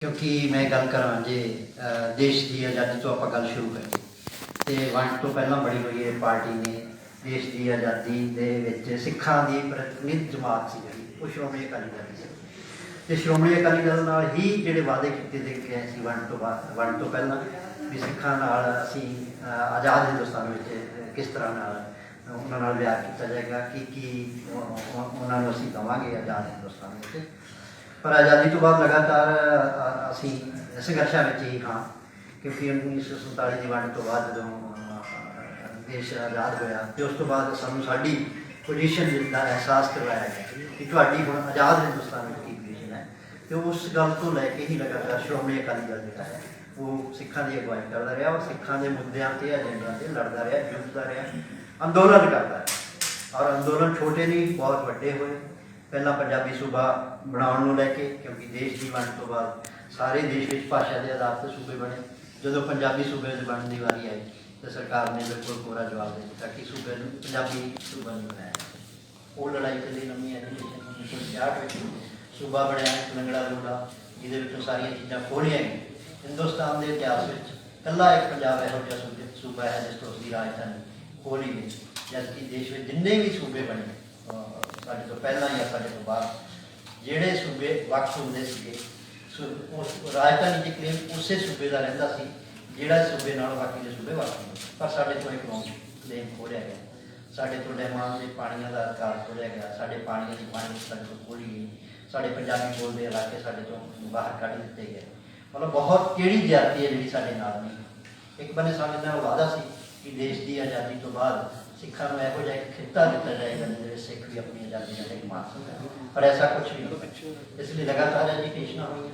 क्योंकि मैं गल करा जे देश की आज़ादी तो आप गल शुरू करिए तो वंड तो पहला बड़ी हुई है पार्टी ने देश की आज़ादी के सिखा की प्रतिनिध जमात सी जी वो श्रोमणी अकाली दल सी तो श्रोमणी अकाली दल नाल ही जोड़े वादे किए गए थे वंड तो पहला भी सिखा असी आज़ाद हिंदुस्तान में किस तरह उन्होंने व्याह किया जाएगा कि उन्होंने असी देवांगे आज़ाद हिंदुस्तान में। पर आज़ादी तो बाद लगातार असी संघर्षों में ही हाँ क्योंकि 1947 की वंड तो बाद जो देश आज़ाद होया तो उस तो बाद सानू साडी पोजीशन का एहसास करवाया गया कि तुहाडी हुण आज़ाद हिंदुस्तान में की पोजीशन है। तो उस गल तो लैके ही लगातार श्रोमणी अकाली दल जिहड़ा है वो सिखां की अगवाई करता रहा और सिखां के मुद्दों से एजेंडा से लड़ता रहा जुझता रहा अंदोलन करता रहा और अंदोलन छोटे नहीं बहुत वड्डे होए। पहला पंजाबी सूबा बनाने लैके क्योंकि देश की वंड तो बाद सारे देश में भाषा के आधार पर सूबे बने जो पंजाबी सूबे बनने की वारी आई तो सरकार ने बिल्कुल पूरा जवाब दे दिता कि सूबे पंजाबी सूबा नहीं बनाया। वो लड़ाई चली नवी एजुकेशन 1966 सूबा बनया लंगड़ा लूड़ा जिद सारिया चीज़ा खोलिया गई। हिंदुस्तान के इतिहास में कला एक पंजाब यहो सूबा है जिस तो उसकी राजधानी खोली गई जबकि देश में जिन्ने भी सूबे बने साढ़े तो पहला या साढ़े तो बाद जोड़े सूबे वक्फ होंगे उस राजधानी की क्लेम उस सूबे का रहा जोड़ा सूबे नाल बाकी के सूबे वक्फ होंगे। पर साढ़े तो एक क्लेम खोलिया गया साढ़े तो डैमां के पानियों का अधिकार खोलिया गया साढ़े पानी की पानी साढ़े तो खोली गई साढ़े पंजाबी बोलते इलाके साढ़े तो बाहर कढ़ दिते गए। मतलब बहुत केड़ी ज्यादती है जी साढ़े नाल नहीं। एक बने साढ़े नाल वादा सी कि देश की आज़ादी तो बाद सिखा में यहो जिहा एक खिता दिता जाएगा जिसे सिख भी अपनी आज़ादी का एक मान सकते पर ऐसा कुछ भी नहीं। इसलिए लगातार एजुकेशन हुई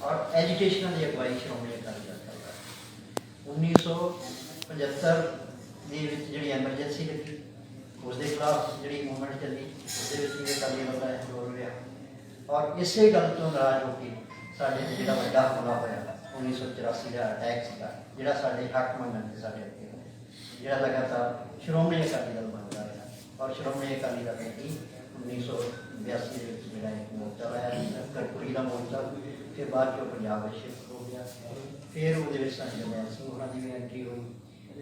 और एजुकेशन की अगवाई श्रोमणी अकाली दल करता है। 1975 जी एमरजेंसी लगी उसके खिलाफ जी मूवमेंट चली उसके अकाली दल का रोल रहा और इस गल तो नाराज होकर साढ़े जो वाला हमला होया 1984 का अटैक से जोड़ा साढ़े हक मंगन से साढ़े अगे जोड़ा लगातार श्रोमणी अकाली दल बनता रहा और श्रोमणी अकाली दल ने ही 1982 जोड़ा एक मोर्चा लाया कटपुरी का मोर्चा फिर बाद जो पंजाब में शिफ्ट हो गया फिर वो जरनैल सिंह होना की भी एंट्री हुई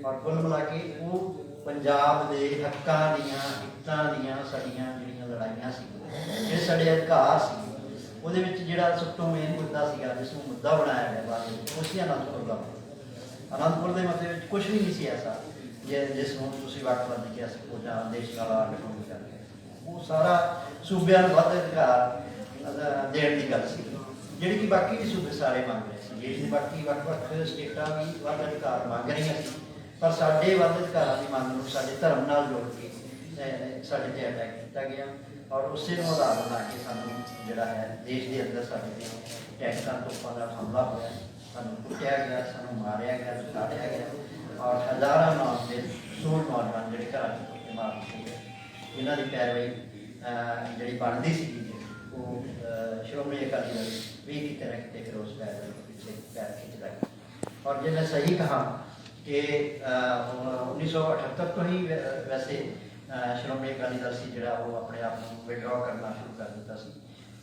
और कुल मिला के वो पंजाब के हकों दिक्कतों दियाँ लड़ाइयाँ जो साढ़े अधिकार से वो सब तो मेन मुद्दा जिसमें मुद्दा बनाया गया बाद उसी आनंदपुर का आनंदपुर के मतलब कुछ भी नहीं ऐसा जिसमें तुम वक्तवादी कह सको या देश का डिफोम कर वो सारा सूबे वध अधिकार देने की गल सी जी कि बाकी भी सूबे सारे मांग रहे थे देश के बाकी वक् स्टेटा भी वध अधिकार मांग रही थी पर साढ़े वध अधिकारों की मांग को साढ़े धर्म नाल जोड़ के साढ़े ते अटैक किया गया और उस आधार बना के सानू जोड़ा है देश के अंदर साढ़े टैंकों तोपों का हमला होया सानू कुटिया गया सानू मारिया गया साड़िया गया और हज़ारों नौजवान 100 नौजवान जो घर के मार दिए गए जिन्हों की पैरवाई जी बनती सी वो श्रोमणी अकाली दल भी कितने ना कितने फिर उस पीछे पैर खिंचता गया। और जो मैं सही कहा कि 1978 तो ही वैसे श्रोमणी अकाली दल से जोड़ा वो अपने आप को विड्रॉ करना शुरू कर दिता सी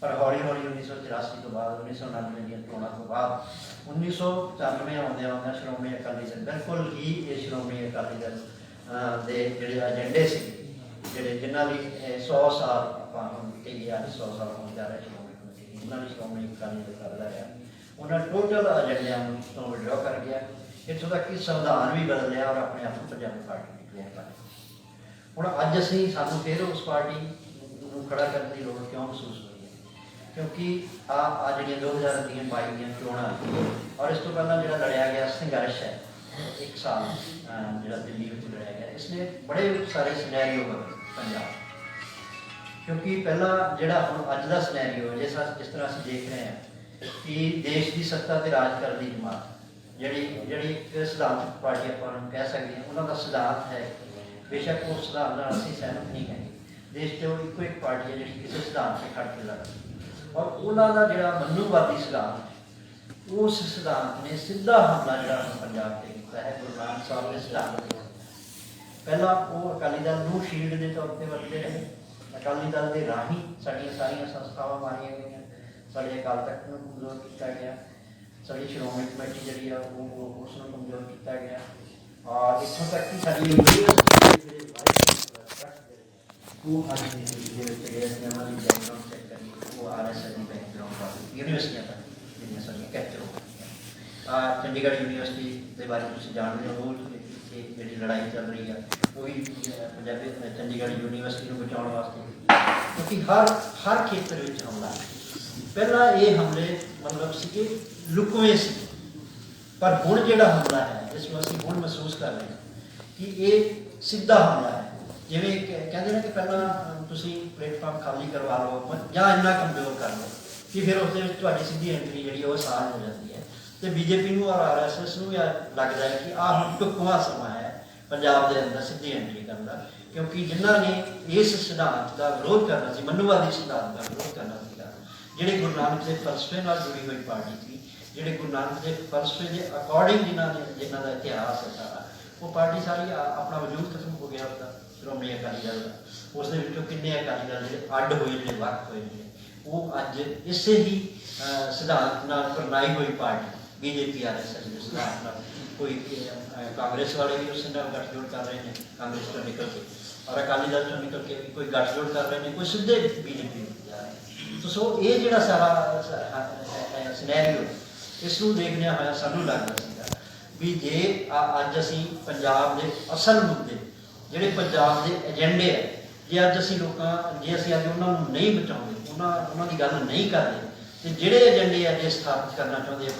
पर हौली हौली 1984 तो बाद 1999 चोणों तो बाद 1995 आउंदे आउंदे श्रोमणी अकाली दल बिल्कुल ही ये श्रोमणी अकाली दल के जोड़े एजेंडे से जोड़े जिन्हों भी 100 साल आप 100 साल हो जा रहे श्रोमणी कमेटी जिन्होंने श्रोमणी अकाली दल करता रहा उन्होंने टोटल एजेंडिया तो विड्रॉ कर गया इतों तक कि संविधान भी बदल लिया और अपने आप को पंजाबी पार्टी डिक्लेयर कर हुण अज असीं सानूं फिर उस पार्टी को खड़ा करने की लोड़ क्यों महसूस हुई है क्योंकि आ जी 2022 दी चोणां और इस तो पहला जो लड़िया गया संघर्ष है एक साल जो दिल्ली में लड़िया गया इसने बड़े सारे सिनेरियो बदले पंजाब क्योंकि पहला जोड़ा हम अज का सिनेरियो है जिस तरह असीं देख रहे हैं कि देश की सत्ता से राज करने की जमात जी एक सिद्धांतक पार्टी आप कह सकते हैं उन्होंने सिद्धांत है बेशक वो सिद्धांत असीं सहमत नहीं कहेंगे देश के एको एक पार्टी है जी किसी सिद्धांत से खड़ के लड़ और उन्होंने जो मनुवादी सिद्धांत उस सिद्धांत ने सीधा हमला जो पंजाब से किया है गुरु नानक साहब के सिद्धांत पहला वो अकाली दल को शील्ड के तौर पर वरते रहे अकाली दल के राही साड़ियाँ सारिया संस्थावां मारिया गई ਸਾਡੇ ਅਕਾਲ ਤਖਤ ਨੂੰ ਕਮਜ਼ੋਰ ਕੀਤਾ ਗਿਆ, ਸਾਡੀ ਸ਼੍ਰੋਮਣੀ ਕਮੇਟੀ ਜਿਹੜੀ ਆ ਉਹ ਉਸ ਨੂੰ ਕਮਜ਼ੋਰ ਕੀਤਾ ਗਿਆ, ਔਰ ਇੱਥੋਂ ਤੱਕ ਕਿ ਸਾਡੀ ਯੂਨੀਵਰਸਿਟੀ ਦੇ ਜਿਹੜੇ ਉਹ ਅੱਜ ਦੇ ਵਿੱਚ ਜਿਹੜੇ ਅਸੀਂ ਉਹਨਾਂ ਦੀ ਬੈਕਗਰਾਉਂਡ ਚੈੱਕ ਕਰੀ ਉਹ RSS ਦੀ ਬੈਕਗਰਾਉਂਡ ਵਾਲੀ ਯੂਨੀਵਰਸਿਟੀਆਂ ਤੱਕ ਜਿਹੜੀਆਂ ਸਾਡੀਆਂ ਕੈਪਚਰ ਹੋ ਗਈਆਂ। ਚੰਡੀਗੜ੍ਹ ਯੂਨੀਵਰਸਿਟੀ ਦੇ ਬਾਰੇ ਤੁਸੀਂ ਜਾਣਦੇ ਹੋ, ਉਹ ਜਿਹੜੀ ਲੜਾਈ ਚੱਲ ਰਹੀ ਹੈ ਉਹ ਵੀ ਪੰਜਾਬੀ ਚੰਡੀਗੜ੍ਹ ਯੂਨੀਵਰਸਿਟੀ ਨੂੰ ਬਚਾਉਣ ਵਾਸਤੇ, ਕਿਉਂਕਿ ਹਰ ਖੇਤਰ ਵਿੱਚ ਹਮਲਾ। ਪਹਿਲਾਂ ਇਹ ਹਮਲੇ ਮਤਲਬ ਸੀਗੇ ਲੁਕਵੇਂ ਸੀ, ਪਰ ਹੁਣ ਜਿਹੜਾ ਹਮਲਾ ਹੈ ਇਸ ਨੂੰ ਅਸੀਂ ਹੁਣ ਮਹਿਸੂਸ ਕਰ ਰਹੇ ਹਾਂ ਕਿ ਇਹ ਸਿੱਧਾ ਹਮਲਾ ਹੈ। ਜਿਵੇਂ ਕਹਿੰਦੇ ਨੇ ਕਿ ਪਹਿਲਾਂ ਤੁਸੀਂ ਪਲੇਟਫਾਰਮ ਖਾਲੀ ਕਰਵਾ ਲਓ ਜਾਂ ਇੰਨਾ ਕਮਜ਼ੋਰ ਕਰ ਲਓ ਕਿ ਫਿਰ ਉਸ ਦੇ ਵਿੱਚ ਤੁਹਾਡੀ ਸਿੱਧੀ ਐਂਟਰੀ ਜਿਹੜੀ ਉਹ ਆਸਾਨ ਹੋ ਜਾਂਦੀ ਹੈ। ਤੇ BJP ਨੂੰ ਔਰ RSS ਨੂੰ ਲੱਗਦਾ ਹੈ ਕਿ ਆਹ ਹੁਣ ਢੁਕਵਾਂ ਸਮਾਂ ਹੈ ਪੰਜਾਬ ਦੇ ਅੰਦਰ ਸਿੱਧੀ ਐਂਟਰੀ ਕਰਨ ਦਾ, ਕਿਉਂਕਿ ਜਿਨ੍ਹਾਂ ਨੇ ਇਸ ਸਿਧਾਂਤ ਦਾ ਵਿਰੋਧ ਕਰਨਾ ਸੀ, ਮਨੂਵਾਦੀ ਸਿਧਾਂਤ ਦਾ ਵਿਰੋਧ ਕਰਨਾ ਸੀਗਾ, ਜਿਹੜੇ ਗੁਰੂ ਨਾਨਕ ਦੇ ਫਲਸਫੇ ਨਾਲ ਜੁੜੀ ਹੋਈ ਪਾਰਟੀ ਸੀ, ਜਿਹੜੇ ਗੁਰੂ ਨਾਨਕ ਦੇ ਫਲਸਫੇ ਦੇ ਅਕੋਰਡਿੰਗ ਜਿਨ੍ਹਾਂ ਦਾ ਇਤਿਹਾਸ ਹੈ ਸਾਰਾ, ਉਹ ਪਾਰਟੀ ਸਾਰੀ ਆਪਣਾ ਵਜੂਦ ਖਤਮ ਹੋ ਗਿਆ ਉਹਦਾ, ਸ਼੍ਰੋਮਣੀ ਅਕਾਲੀ ਦਲ ਦਾ। ਉਸ ਦੇ ਵਿੱਚੋਂ ਕਿੰਨੇ ਅਕਾਲੀ ਦਲ ਜਿਹੜੇ ਅੱਡ ਹੋਏ, ਜਿਹੜੇ ਵੱਖ ਹੋਏ ਨੇ, ਉਹ ਅੱਜ ਇਸੇ ਹੀ ਸਿਧਾਂਤ ਨਾਲ ਪ੍ਰਣਾਈ ਹੋਈ ਪਾਰਟੀ BJP RSS ਦੇ ਸਿਧਾਂਤ ਨਾਲ, ਕੋਈ ਕਾਂਗਰਸ ਵਾਲੇ ਵੀ ਉਸ ਨਾਲ ਗੱਠਜੋੜ ਕਰ ਰਹੇ ਨੇ, ਕਾਂਗਰਸ ਤੋਂ ਨਿਕਲ ਕੇ, ਔਰ ਅਕਾਲੀ ਦਲ ਤੋਂ ਨਿਕਲ ਕੇ ਵੀ ਕੋਈ ਗੱਠਜੋੜ ਕਰ ਰਹੇ ਨੇ, ਕੋਈ ਸਿੱਧੇ BJP ਨੂੰ ਜਾ ਰਹੇ। ਸੋ ਇਹ ਜਿਹੜਾ ਸਾਰਾ ਸਿਨੈਰੀਓ, ਇਸ ਨੂੰ ਦੇਖਦਿਆਂ ਹੋਇਆ ਸਾਨੂੰ ਲੱਗਦਾ ਸੀਗਾ ਵੀ ਜੇ ਅੱਜ ਅਸੀਂ ਪੰਜਾਬ ਦੇ ਅਸਲ ਮੁੱਦੇ, ਜਿਹੜੇ ਪੰਜਾਬ ਦੇ ਏਜੰਡੇ ਹੈ, ਜੇ ਅੱਜ ਅਸੀਂ ਜੇ ਅਸੀਂ ਅੱਜ ਉਹਨਾਂ ਨੂੰ ਨਹੀਂ ਬਚਾਉਂਦੇ, ਉਹਨਾਂ ਦੀ ਗੱਲ ਨਹੀਂ ਕਰਦੇ, ਤੇ ਜਿਹੜੇ ਏਜੰਡੇ ਅੱਜ ਸਥਾਪਿਤ ਕਰਨਾ ਚਾਹੁੰਦੇ ਆ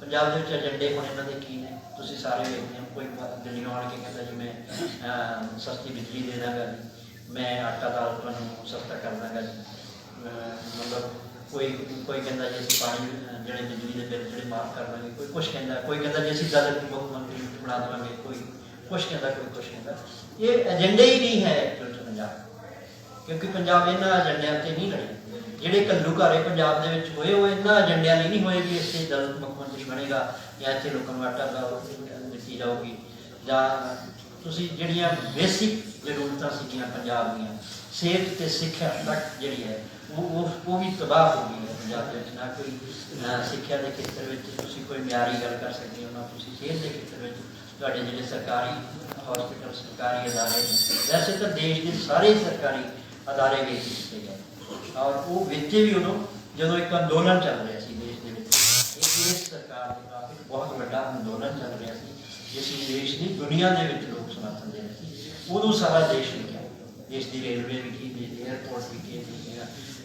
ਪੰਜਾਬ ਦੇ ਵਿੱਚ ਏਜੰਡੇ ਹੁਣ ਇਹਨਾਂ ਦੇ ਕੀ ਨੇ, ਤੁਸੀਂ ਸਾਰੇ ਵੇਖਦੇ ਹੋ। ਕੋਈ ਦਿੱਲੀੋਂ ਆਣ ਕੇ ਕਹਿੰਦਾ ਜੀ ਮੈਂ ਸਸਤੀ ਬਿਜਲੀ ਦੇ ਦਾਂਗਾ ਜੀ, ਮੈਂ ਆਟਾ ਦਾਲ ਤੁਹਾਨੂੰ ਸਸਤਾ ਕਰ ਦਾਂਗਾ ਜੀ, ਮਤਲਬ ਕੋਈ ਕਹਿੰਦਾ ਜੀ ਅਸੀਂ ਪਾਣੀ ਜਿਹੜੇ ਬਿਜਲੀ ਦੇ ਬਿੱਲ ਜਿਹੜੇ ਮਾਫ ਕਰ ਦਾਂਗੇ, ਕੋਈ ਕੁਛ ਕਹਿੰਦਾ, ਕੋਈ ਕਹਿੰਦਾ ਜੀ ਅਸੀਂ ਦਲਿਤ ਮੁੱਖ ਮੰਤਰੀ ਬਣਾ ਦੇਵਾਂਗੇ, ਕੋਈ ਕੁਛ ਕਹਿੰਦਾ, ਕੋਈ ਕੁਛ ਕਹਿੰਦਾ। ਇਹ ਏਜੰਡੇ ਹੀ ਨਹੀਂ ਹੈ ਐਕਚੁਅਲ 'ਚ ਪੰਜਾਬ, ਕਿਉਂਕਿ ਪੰਜਾਬ ਇਹਨਾਂ ਏਜੰਡਿਆਂ 'ਤੇ ਨਹੀਂ ਲੜੇ। ਜਿਹੜੇ ਘੱਲੂਘਾਰੇ ਪੰਜਾਬ ਦੇ ਵਿੱਚ ਹੋਏ ਉਹ ਇਹਨਾਂ ਏਜੰਡਿਆਂ ਲਈ ਨਹੀਂ ਹੋਏ ਵੀ ਇੱਥੇ ਦਲਿਤ ਮੁੱਖ ਮੰਤਰੀ ਬਣੇਗਾ ਜਾਂ ਇੱਥੇ ਲੋਕਾਂ ਨੂੰ ਆਟਾ ਦਿੱਤੀ ਜਾਊਗੀ, ਜਾਂ ਤੁਸੀਂ ਜਿਹੜੀਆਂ ਬੇਸਿਕ ਜ਼ਰੂਰਤਾਂ ਸੀਗੀਆਂ ਪੰਜਾਬ ਦੀਆਂ, ਸਿਹਤ ਅਤੇ ਸਿੱਖਿਆ ਤੱਕ ਜਿਹੜੀ ਹੈ ਉਹ ਵੀ ਤਬਾਹ ਹੋ ਗਈ ਹੈ ਪੰਜਾਬ ਦੇ ਵਿੱਚ। ਨਾ ਕੋਈ ਸਿੱਖਿਆ ਦੇ ਖੇਤਰ ਵਿੱਚ ਤੁਸੀਂ ਕੋਈ ਮਿਆਰੀ ਗੱਲ ਕਰ ਸਕਦੇ ਹੋ, ਨਾ ਤੁਸੀਂ ਸਿਹਤ ਦੇ ਖੇਤਰ ਵਿੱਚ ਤੁਹਾਡੇ ਜਿਹੜੇ ਸਰਕਾਰੀ ਹਸਪੀਟਲ, ਸਰਕਾਰੀ ਅਦਾਰੇ ਨੇ, ਵੈਸੇ ਤਾਂ ਦੇਸ਼ ਦੇ ਸਾਰੇ ਸਰਕਾਰੀ ਅਦਾਰੇ ਵੇਚ ਦਿੱਤੇ ਗਏ, ਔਰ ਉਹ ਵੇਚੇ ਵੀ ਉਦੋਂ ਜਦੋਂ ਇੱਕ ਅੰਦੋਲਨ ਚੱਲ ਰਿਹਾ ਸੀ ਦੇਸ਼ ਦੇ ਵਿੱਚ। ਇਸ ਸਰਕਾਰ ਦੇ ਖਿਲਾਫ ਇੱਕ ਬਹੁਤ ਵੱਡਾ ਅੰਦੋਲਨ ਚੱਲ ਰਿਹਾ ਸੀ, ਜਿਸ ਨੂੰ ਦੇਸ਼ ਦੀ ਦੁਨੀਆ ਦੇ ਵਿੱਚ ਲੋਕ ਸਮਰਥਨ ਦੇ ਰਹੇ ਸੀ। ਉਦੋਂ ਸਾਰਾ ਦੇਸ਼ ਵਿਕਿਆ, ਦੇਸ਼ ਦੀ ਰੇਲਵੇ ਵਿਕੀ, ਏਅਰਪੋਰਟ ਵਿਕੇ,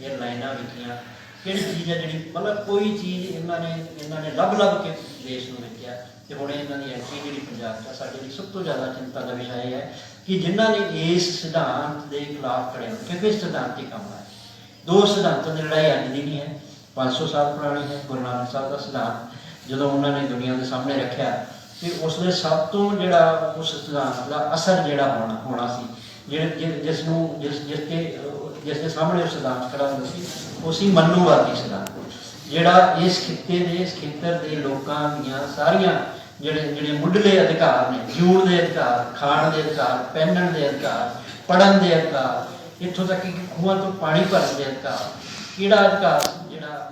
ਏਅਰਲਾਈਨਾਂ ਵਿਕੀਆਂ। ਕਿਹੜੀ ਚੀਜ਼ ਹੈ ਜਿਹੜੀ ਮਤਲਬ ਕੋਈ ਚੀਜ਼ ਇਹਨਾਂ ਨੇ ਲੱਭ ਕੇ ਦੇਸ਼ ਨੂੰ ਵੇਚਿਆ। ਤੇ ਹੁਣ ਇਹਨਾਂ ਦੀ ਐਂਟਰੀ ਜਿਹੜੀ ਪੰਜਾਬ 'ਚ ਸਾਡੇ ਲਈ ਸਭ ਤੋਂ ਜ਼ਿਆਦਾ ਚਿੰਤਾ ਦਾ ਵਿਸ਼ਾ ਇਹ ਹੈ ਕਿ ਜਿਨ੍ਹਾਂ ਨੇ ਇਸ ਸਿਧਾਂਤ ਦੇ ਖਿਲਾਫ ਖੜੇ ਹੋਣ, ਕਿਉਂਕਿ ਇਸ ਸਿਧਾਂਤ ਦੀ ਕੰਮ ਹੈ। ਦੋ ਸਿਧਾਂਤਾਂ ਦੀ ਲੜਾਈ ਅੱਜ ਦੀ ਨਹੀਂ ਹੈ, 500 ਸਾਲ ਪੁਰਾਣੀ ਹੈ। ਗੁਰੂ ਨਾਨਕ ਸਾਹਿਬ ਦਾ ਸਿਧਾਂਤ ਜਦੋਂ ਉਹਨਾਂ ਨੇ ਦੁਨੀਆ ਦੇ ਸਾਹਮਣੇ ਰੱਖਿਆ, ਤੇ ਉਸਦੇ ਸਭ ਤੋਂ ਜਿਹੜਾ ਉਸ ਸਿਧਾਂਤ ਦਾ ਅਸਰ ਜਿਹੜਾ ਹੋਣਾ ਸੀ, ਜਿਸ ਦੇ ਸਾਹਮਣੇ ਉਹ ਸਿਧਾਂਤ ਖੜਾ ਹੁੰਦਾ ਸੀ, ਉਹ ਸੀ ਮਨੂਵਾਦੀ ਸਿਧਾਂਤ, ਜਿਹੜਾ ਇਸ ਖੇਤਰ ਦੇ ਲੋਕਾਂ ਦੀਆਂ ਸਾਰੀਆਂ ਜਿਹੜੇ ਮੁੱਢਲੇ ਅਧਿਕਾਰ ਨੇ, ਜਿਉਣ ਦੇ ਅਧਿਕਾਰ, ਖਾਣ ਦੇ ਅਧਿਕਾਰ, ਪਹਿਨਣ ਦੇ ਅਧਿਕਾਰ, ਪੜ੍ਹਨ ਦੇ ਅਧਿਕਾਰ, ਇੱਥੋਂ ਤੱਕ ਕਿ ਖੂਹਾਂ ਤੋਂ ਪਾਣੀ ਭਰਨ ਦੇ ਅਧਿਕਾਰ, ਕਿਹੜਾ ਅਧਿਕਾਰ ਜਿਹੜਾ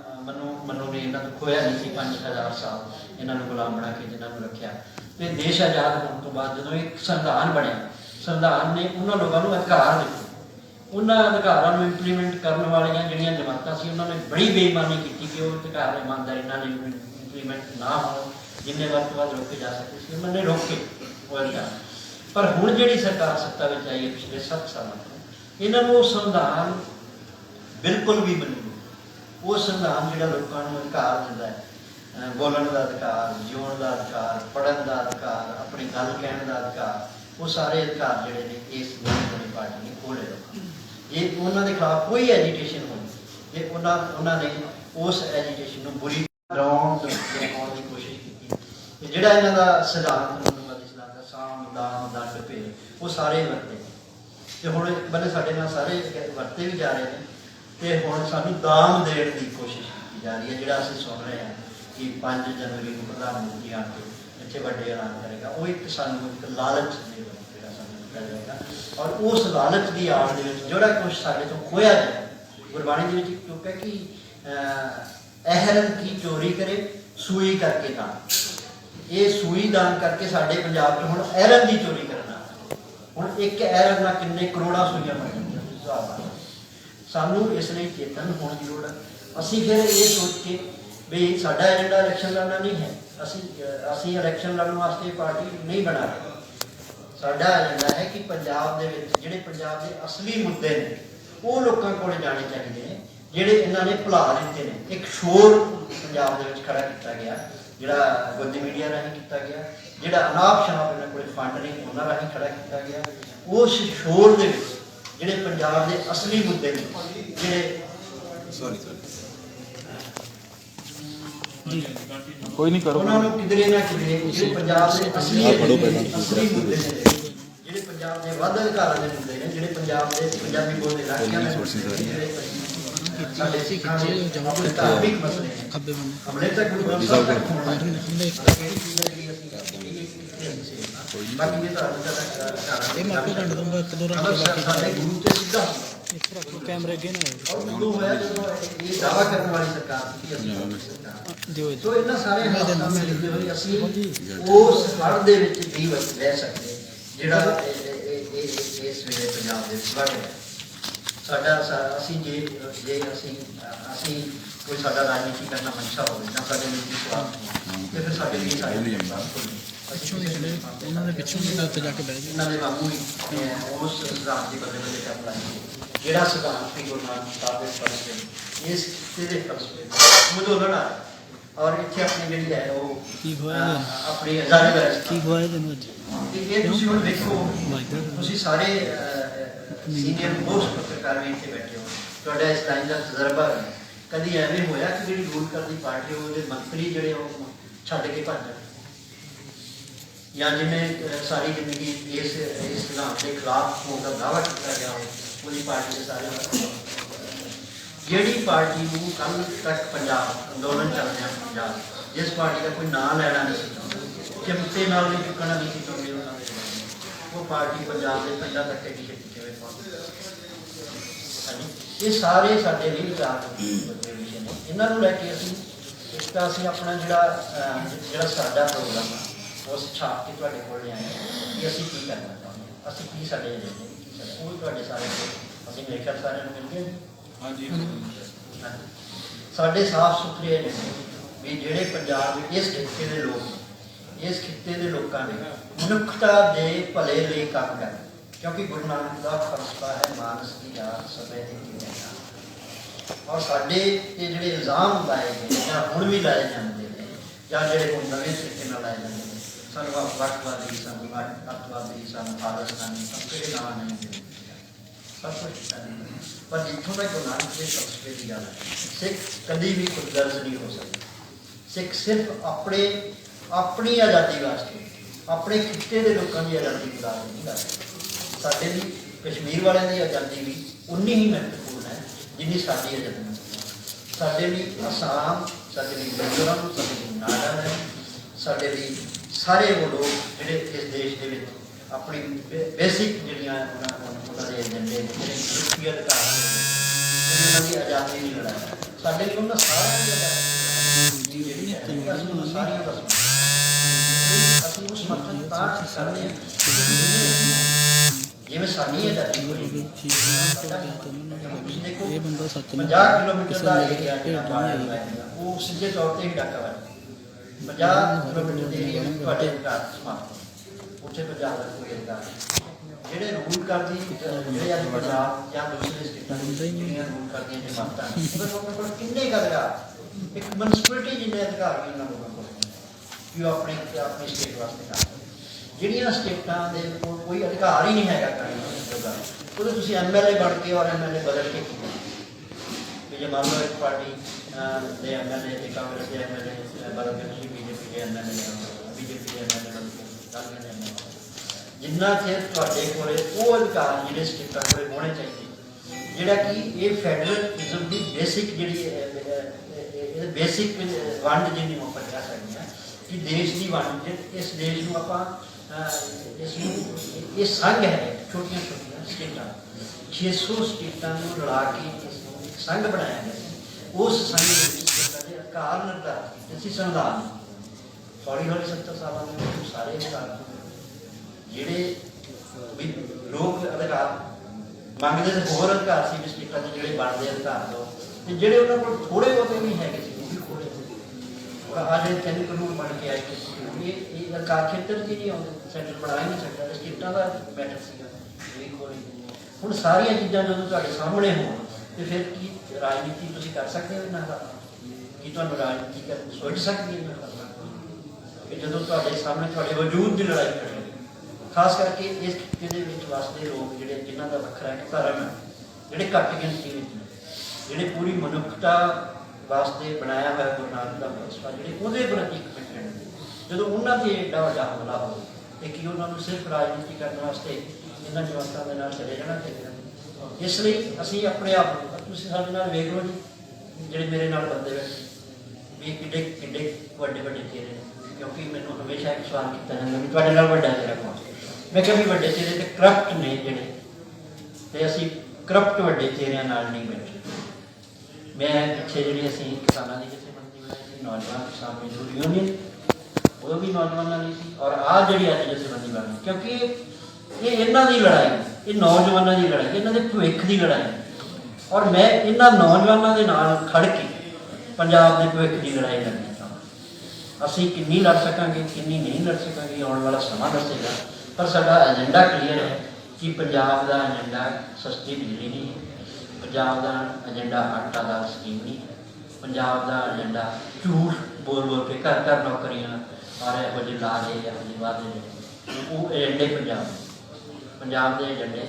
ਮਨੂ ਨੇ ਇਹਨਾਂ ਤੋਂ ਖੋਇਆ ਨਹੀਂ ਸੀ। 5000 ਸਾਲ ਇਹਨਾਂ ਨੂੰ ਗੁਲਾਮ ਬਣਾ ਕੇ ਜਿਹਨਾਂ ਨੂੰ ਰੱਖਿਆ, ਤੇ ਦੇਸ਼ ਆਜ਼ਾਦ ਹੋਣ ਤੋਂ ਬਾਅਦ ਜਦੋਂ ਇੱਕ ਸੰਵਿਧਾਨ ਬਣਿਆ, ਸੰਵਿਧਾਨ ਨੇ ਉਹਨਾਂ ਲੋਕਾਂ ਨੂੰ ਅਧਿਕਾਰ ਦਿੱਤੇ। ਉਹਨਾਂ ਅਧਿਕਾਰਾਂ ਨੂੰ ਇੰਪਲੀਮੈਂਟ ਕਰਨ ਵਾਲੀਆਂ ਜਿਹੜੀਆਂ ਜਮਾਤਾਂ ਸੀ, ਉਹਨਾਂ ਨੇ ਬੜੀ ਬੇਈਮਾਨੀ ਕੀਤੀ ਕਿ ਉਹ ਅਧਿਕਾਰ ਇਮਾਨਦਾਰੀ ਨਾਲ ਇੰਪਲੀਮੈਂਟ ਨਾ ਹੋਣ, ਜਿੰਨੇ ਵੱਧ ਤੋਂ ਵੱਧ ਰੋਕੇ ਜਾ ਸਕਦੇ ਸੀ ਉਹਨਾਂ ਨੇ ਰੋਕੇ ਉਹ ਅਧਿਕਾਰ। ਪਰ ਹੁਣ ਜਿਹੜੀ ਸਰਕਾਰ ਸੱਤਾ ਵਿੱਚ ਆਈ ਹੈ ਪਿਛਲੇ 7 ਸਾਲਾਂ ਤੋਂ, ਇਹਨਾਂ ਨੂੰ ਉਹ ਸੰਵਿਧਾਨ ਬਿਲਕੁਲ ਵੀ ਮੰਨੀ। ਉਹ ਸੰਵਿਧਾਨ ਜਿਹੜਾ ਲੋਕਾਂ ਨੂੰ ਅਧਿਕਾਰ ਦਿੰਦਾ ਹੈ, ਬੋਲਣ ਦਾ ਅਧਿਕਾਰ, ਜਿਉਣ ਦਾ ਅਧਿਕਾਰ, ਪੜ੍ਹਨ ਦਾ ਅਧਿਕਾਰ, ਆਪਣੀ ਗੱਲ ਕਹਿਣ ਦਾ ਅਧਿਕਾਰ, ਉਹ ਸਾਰੇ ਅਧਿਕਾਰ ਜਿਹੜੇ ਨੇ ਇਸ ਨਵੀਂ ਪਾਰਟੀ ਨੇ ਖੋਲ੍ਹੇ ਲੋਕਾਂ ਨੂੰ। ਜੇ ਉਹਨਾਂ ਦੇ ਖਿਲਾਫ ਕੋਈ ਐਜੀਟੇਸ਼ਨ ਹੋਈ, ਜੇ ਉਹਨਾਂ ਨੇ ਉਸ ਐਜੀਟੇਸ਼ਨ ਨੂੰ ਬੁਰੀ ਦਬਾਉਣ ਦੀ ਕੋਸ਼ਿਸ਼ ਕੀਤੀ, ਤੇ ਜਿਹੜਾ ਇਹਨਾਂ ਦਾ ਸਿਧਾਂਤ ਮਨੂਵਾਦੀ ਸਿਧਾਂਤ ਦਾ ਸਾਮ, ਦਾਮ, ਦੰਡ, ਭੇਦ, ਉਹ ਸਾਰੇ ਵਰਤੇ। ਤੇ ਹੁਣ ਇੱਕ ਬੰਦੇ ਸਾਡੇ ਨਾਲ ਸਾਰੇ ਵਰਤੇ ਵੀ ਜਾ ਰਹੇ ਨੇ, ਤੇ ਹੁਣ ਸਾਨੂੰ ਦਾਮ ਦੇਣ ਦੀ ਕੋਸ਼ਿਸ਼ ਕੀਤੀ ਜਾ ਰਹੀ ਹੈ। ਜਿਹੜਾ ਅਸੀਂ ਸੁਣ ਰਹੇ ਹਾਂ ਕਿ 5 ਜਨਵਰੀ ਨੂੰ ਪ੍ਰਧਾਨ ਮੰਤਰੀ ਆ ਕੇ ਇੱਥੇ ਵੱਡੇ ਐਲਾਨ ਕਰੇਗਾ, ਉਹ ਇੱਕ ਸਾਨੂੰ ਇੱਕ ਲਾਲਚ ਦੇ ਜਿਹੜਾ ਸਾਨੂੰ ਦਿੱਤਾ ਜਾਏਗਾ, ਔਰ ਉਸ ਲਾਲਚ ਦੀ ਆੜ ਦੇ ਵਿੱਚ ਜਿਹੜਾ ਕੁਛ ਸਾਡੇ ਤੋਂ ਖੋਇਆ ਜਾਏ। ਗੁਰਬਾਣੀ ਦੇ ਵਿੱਚ ਕਿਉਂਕਿ ਕਿ अहरन की चोरी करे सूई करके दान, ये सूई दान करके साडे पंजाब च हुण अहरन की चोरी करना। हुण एक अहरन नाल किन्ने करोड़ां सूईयां बन जांदियां हिसाब नाल। सानू इसलिए चेतन होने की लोड़ है। असी फिर ये सोच के भी साडा एजेंडा इलैक्शन लड़ना नहीं है, असी इलैक्शन लड़न वास्ते पार्टी नहीं बना रहे। साडा एजेंडा है कि पंजाब दे विच जिहड़े पंजाब दे असली मुद्दे ने वो लोगों को जाने चाहिए हैं, जिहड़े इन्हां ने भुला दिते ने। एक शोर पंजाब दे विच खड़ा किया गया, जिहड़ा गोदी मीडिया राਹੀਂ किया गया, जिहड़ा अनाप शनाप इन्हां कोल फंड नहीं उन्हां राਹੀਂ खड़ा किया गया। उस शोर दे विच जिहड़े पंजाब दे असली मुद्दे ने, जिहड़े कोई नहीं करो उन्होंने किधरे ना किधरे जिहड़े पंजाब दे असली मुद्दे ने, जिहड़े पंजाब दे वाध अधिकारां दे मुद्दे ने, जिहड़े पंजाब दे पंजाबी बोलदे इलाकिਆਂ दे साडे सिखां दे धार्मिक मसले ने, हमले तक गुरु ग्रंथ साहिब तक बाकी ये तो ये मैं आपको काट दूंगा एक दो रंग साडे गुरु ते सीधा कैमरे अगे ना और उਦੋਂ होया ਜਦੋਂ ਇਹ दावा करने वाली सरकार थी तो इन्ना सारे हालात में लिखते हुए ਅਸੀਂ ਉਸ ਹੜ ਦੇ ਵਿੱਚ ਵੀ ਰਹਿ ਸਕਦੇ ਜਿਹੜਾ ਇਸ ਵੇਲੇ ਪੰਜਾਬ ਦੇ ਵਿੱਚ ਵੜ ਰਿਹਾ। ਸਾਡਾ ਅਸੀਂ ਜੇ ਅਸੀਂ ਕੋਈ ਸਾਡਾ ਰਾਜਨੀਤੀ ਕਰਨਾ ਮਨਸ਼ਾ ਹੋਵੇ ਜਾਂ ਸਾਡੇ ਨੀਤੀ ਸਵਾਰਥ ਤੇ ਫਿਰ ਸਾਡੇ ਲਈ ਸਾਡੇ ਪਿੱਛੋਂ ਨਿਕਲੇ ਉਹਨਾਂ ਦੇ ਪਿੱਛੋਂ ਦੇ ਉੱਤੇ ਜਾ ਕੇ ਬਹਿ ਜਾਓ। ਇਹਨਾਂ ਦੇ ਵਾਂਗੂ ਹੀ ਉਸ ਸਿਧਾਂਤ ਦੀ ਬੱਲੇ ਬੱਲੇ ਕੰਮ ਲਾਈ ਜਿਹੜਾ ਸਿਧਾਂਤ ਸੀ ਗੁਰੂ ਨਾਨਕ ਸਾਹਿਬ ਦੇ ਫਲਸਫੇ ਇਸ ਦੇ ਫਲਸਫੇ ਅੰਦੋਲਨ ਆ और इतने अपनी जी है वो अपनी आजादी का ये तुम हम देखो तुम सारे सीनियर मोस्ट पत्रकार भी इतने बैठे हो तो इस लाइन का तजर्बा है कभी एवं होया कि जी रूल करती पार्टी वो मंत्री जोड़े छड़ के भज जाए या जिन्हें सारी जिंदगी इस सिद्धांत के खिलाफ होने का दावा किया गया हो पूरी पार्टी के सारे ਜਿਹੜੀ पार्टी को कल तक पंजाब अंदोलन चल रहा पंजाब जिस पार्टी का कोई नाम लैना नहीं चिमटे नाल नहीं चुकना नहीं चाहते वो पार्टी पंजाब के पिंडा तक एडी छेती किवें पहुंच ये सारे साडे लिए विचार विषय ने इन्हां नूं लैके असीं एक तां असीं अपना जिहड़ा साडा प्रोग्राम है उस छाप के तुहाडे कोल ले आए कि असीं की करना चाहुंदे असीं की साडे एजेंडे वो तुहाडे सारे असीं मेरे ख्याल सारिआं नूं मिल गए। हाँ जी साढ़े साफ सुथरे भी जोड़े पंजाब इस खिते के लोग इस खिते के लोगों ने मनुखता के भले लिए काम कर क्योंकि गुरु नानक का फलसफा है मानस की याद समय और साढ़े जोड़े इल्जाम लाए गए या हुण भी लाए जाते हैं या जो नवे तरीके लाए जाते हैं सानू वक्तवादी सन अर्थवादी सन खालिस्तानी सब नाम नहीं देते सब कुछ पर जितों तक गुरु नानक के फलसफे की गल है सिख कभी भी खुद गर्ज नहीं हो सकता। सिख सिर्फ अपनी आज़ादी वास्ते अपने खिते के लोगों की आज़ादी की गल नहीं कर सकते। साडे भी कश्मीर वालों की आज़ादी भी उन्नी ही महत्वपूर्ण है जिन्नी साडी आज़ादी। साडे भी आसाम साडे भी मिजोरम साडे भी नागालैंड साडे भी सारे वो लोग जिहड़े इस देश के अपनी बेसिक जिहड़ियां एजेंडे मनुखी अधिकार की आज़ादी नहीं लड़ाई साडे लिए उन्होंने सारियां की आज़ादी उस मकसद तार करते हैं जिवें साडी आज़ादी देखो 50 किलोमीटर का एरिया वो सीधे तौर पर ही डाका वाला 50 किलोमीटर के एरिया में तुहाडे अधिकार समाप्त उत्थे पंजाब का कोई अधिकार ਜਿਹੜੇ ਰੂਲ ਕਰਦੀ ਜਿਹੜੇ ਅੱਜ ਪੰਜਾਬ ਜਾਂ ਦੂਸਰੇ ਸਟੇਟਾਂ ਰੂਲ ਕਰਦੀਆਂ ਜਮਾਤਾਂ ਉਹਨਾਂ ਕੋਲ ਕਿੰਨੇ ਅਧਿਕਾਰ ਇੱਕ ਮਿਊਨਿਸਪੈਲਿਟੀ ਜਿੰਨੇ ਅਧਿਕਾਰ ਵੀ ਉਹਨਾਂ ਲੋਕਾਂ ਕੋਲ ਕਿ ਉਹ ਆਪਣੀ ਸਟੇਟ ਵਾਸਤੇ ਕਰ ਜਿਹੜੀਆਂ ਸਟੇਟਾਂ ਦੇ ਕੋਲ ਕੋਈ ਅਧਿਕਾਰ ਹੀ ਨਹੀਂ ਹੈਗਾ ਕਰਨ ਦਾ ਉਹਦੇ ਤੁਸੀਂ ਐਮਐਲਏ ਬਣ ਕੇ ਔਰ ਐਮਐਲਏ ਬਦਲ ਕੇ ਕੀ ਵੀ ਜੇ ਮੰਨ ਲਓ ਇੱਕ ਪਾਰਟੀ ਦੇ ਐਮਐਲਏ ਤੇ ਕਾਂਗਰਸ ਦੇ ਐਮਐਲਏ ਬਦਲ ਕੇ ਤੁਸੀਂ ਬੀਜੇਪੀ ਦੇ ਐਮਐਲਏ ਬੀਜੇਪੀ ਦੇ ਐਮਐਲਏ ਬਦਲ ਕੇ ਕਰ ਲੈਂਦੇ जिन्ना चेर तुहाडे कोले वो अधिकार जिहड़े स्टेटां कोले होने चाहिए जिहड़ा कि ये फैडरलिज्म की बेसिक जिहड़ी बेसिक वंड जिन्नी आपां कह सकदे हां कि देश की वंड इस देश नूं आपां ये संघ है छोटियां छोटियां स्टेटां 600 स्टेटां नूं रला के संघ बनाया गया ਉਸ ਸਮੇਂ ਦੇ ਵਿੱਚ ਸਾਡੇ ਅਧਿਕਾਰ ਨਿਰਧਾਰਿਤ ਕੀਤੇ ਸੀ ਸੰਵਿਧਾਨ ਨੇ। ਹੌਲੀ ਹੌਲੀ 70 ਸਾਲਾਂ ਦੇ ਵਿੱਚ ਸਾਰੇ ਅਧਿਕਾਰ ਜਿਹੜੇ ਵੀ ਲੋਕ ਅਧਿਕਾਰ ਮੰਗਦੇ ਸੀ, ਹੋਰ ਅਧਿਕਾਰ ਸੀ ਵੀ ਸਟੇਟਾਂ ਦੇ ਜਿਹੜੇ ਬਣਦੇ ਅਧਿਕਾਰ ਦੋ, ਤੇ ਜਿਹੜੇ ਉਹਨਾਂ ਕੋਲ ਥੋੜੇ ਬਹੁਤੇ ਵੀ ਹੈਗੇ ਸੀ ਉਹ ਵੀ ਖੋਲੇ ਸੀ। ਆਹ ਜਿਹੜੇ 3 ਕਾਨੂੰਨ ਬਣ ਕੇ ਆਏ ਇਹ ਅਧਿਕਾਰ ਖੇਤਰ 'ਚ ਨਹੀਂ ਆਉਂਦੇ, ਸੈਂਟਰ ਬਣਾ ਹੀ ਨਹੀਂ ਸਕਦਾ, ਸਟੇਟਾਂ ਦਾ ਮੈਟਰ ਸੀਗਾ ਇਹ ਵੀ ਖੋਲੇ। ਹੁਣ ਸਾਰੀਆਂ ਚੀਜ਼ਾਂ ਜਦੋਂ ਤੁਹਾਡੇ ਸਾਹਮਣੇ ਹੋਣ ਤੇ ਫਿਰ ਕੀ ਰਾਜਨੀਤੀ ਤੁਸੀਂ ਕਰ ਸਕਦੇ ਹੋ ਇਹਨਾਂ ਦਾ? ਕੀ ਤੁਹਾਨੂੰ ਰਾਜਨੀਤੀ ਕਰਨ ਸੋਚ ਸਕਦੀ ਹੈ ਇਹਨਾਂ ਦਾ? ਕਿ ਜਦੋਂ ਤੁਹਾਡੇ ਸਾਹਮਣੇ ਤੁਹਾਡੇ ਵਜੂਦ ਦੀ ਲੜਾਈ ਖੜੀ ਹੈ, ਖਾਸ ਕਰਕੇ ਇਸ ਖਿੱਤੇ ਦੇ ਵਿੱਚ ਵਸਦੇ ਲੋਕ ਜਿਹੜੇ ਜਿਨ੍ਹਾਂ ਦਾ ਵੱਖਰਾ ਇੱਕ ਧਰਮ ਹੈ, ਜਿਹੜੇ ਘੱਟ ਗਿਣਤੀ ਵਿੱਚ ਨੇ, ਜਿਹੜੇ ਪੂਰੀ ਮਨੁੱਖਤਾ ਵਾਸਤੇ ਬਣਾਇਆ ਹੋਇਆ ਗੁਰੂ ਨਾਨਕ ਦਾ ਫਲਸਫਾ, ਜਿਹੜੇ ਉਹਦੇ ਪ੍ਰਤੀ ਕਮਿਟਡ ਨੇ, ਜਦੋਂ ਉਹਨਾਂ ਤੇ ਏਡਾ ਵੱਡਾ ਹਮਲਾ ਹੋਵੇ ਤੇ ਕੀ ਉਹਨਾਂ ਨੂੰ ਸਿਰਫ ਰਾਜਨੀਤੀ ਕਰਨ ਵਾਸਤੇ ਇਹਨਾਂ ਜਵਾਕਾਂ ਦੇ ਨਾਲ ਚਲੇ ਜਾਣਾ ਚਾਹੀਦਾ? ਇਸ ਲਈ ਅਸੀਂ ਆਪਣੇ ਆਪ ਨੂੰ, ਤੁਸੀਂ ਸਾਡੇ ਨਾਲ ਵੇਖ ਲਓ ਜੀ, ਜਿਹੜੇ ਮੇਰੇ ਨਾਲ ਬੰਦੇ ਬੈਠੇ ਵੀ ਕਿੱਡੇ ਕਿੱਡੇ ਵੱਡੇ ਵੱਡੇ ਚਿਹਰੇ ਨੇ, ਕਿਉਂਕਿ ਮੈਨੂੰ ਹਮੇਸ਼ਾ ਇੱਕ ਸਵਾਲ ਕੀਤਾ ਜਾਂਦਾ ਵੀ ਤੁਹਾਡੇ ਨਾਲ ਵੱਡਾ ਚਿਹਰਾ ਕੌਣ? ਮੈਂ ਕਿਹਾ ਵੀ ਵੱਡੇ ਚਿਹਰੇ ਤੇ ਕਰਪਟ ਨੇ ਜਿਹੜੇ, ਤੇ ਅਸੀਂ ਕਰਪਟ ਵੱਡੇ ਚਿਹਰਿਆਂ ਨਾਲ ਨਹੀਂ ਬੈਠੇ। ਮੈਂ ਪਿੱਛੇ ਜਿਹੜੀ ਅਸੀਂ ਕਿਸਾਨਾਂ ਦੀ ਜਥੇਬੰਦੀ ਬਣਾਈ ਸੀ, ਨੌਜਵਾਨ ਕਿਸਾਨ ਮਜ਼ਦੂਰ ਯੂਨੀਅਨ, ਉਹ ਵੀ ਨੌਜਵਾਨਾਂ ਲਈ ਸੀ, ਔਰ ਆਹ ਜਿਹੜੀ ਅੱਜ ਜਥੇਬੰਦੀ ਬਣੀ, ਕਿਉਂਕਿ ਇਹ ਇਹਨਾਂ ਦੀ ਲੜਾਈ, ਇਹ ਨੌਜਵਾਨਾਂ ਦੀ ਲੜਾਈ, ਇਹਨਾਂ ਦੇ ਭਵਿੱਖ ਦੀ ਲੜਾਈ, ਔਰ ਮੈਂ ਇਹਨਾਂ ਨੌਜਵਾਨਾਂ ਦੇ ਨਾਲ ਖੜ ਕੇ ਪੰਜਾਬ ਦੇ ਭਵਿੱਖ ਦੀ ਲੜਾਈ ਲੜਨੀ ਚਾਹੁੰਦਾ। ਅਸੀਂ ਕਿੰਨੀ ਲੜ ਸਕਾਂਗੇ, ਕਿੰਨੀ ਨਹੀਂ ਲੜ ਸਕਾਂਗੇ, ਆਉਣ ਵਾਲਾ ਸਮਾਂ ਦੱਸੇਗਾ, ਪਰ ਸਾਡਾ ਏਜੰਡਾ ਕਲੀਅਰ ਹੈ ਕਿ ਪੰਜਾਬ ਦਾ ਏਜੰਡਾ ਸਸਤੀ ਬਿਜਲੀ ਨਹੀਂ ਹੈ, ਪੰਜਾਬ ਦਾ ਏਜੰਡਾ ਆਟਾ ਦਾਲ ਸਕੀਮ ਨਹੀਂ ਹੈ, ਪੰਜਾਬ ਦਾ ਏਜੰਡਾ ਝੂਠ ਬੋਲ ਬੋਲ ਕੇ ਘਰ ਘਰ ਨੌਕਰੀਆਂ ਔਰ ਇਹੋ ਜਿਹੇ ਲਾਜੇ ਇਹੋ ਜਿਹੇ ਵਾਅਦੇ ਨੇ, ਉਹ ਏਜੰਡੇ ਪੰਜਾਬ ਦੇ ਏਜੰਡੇ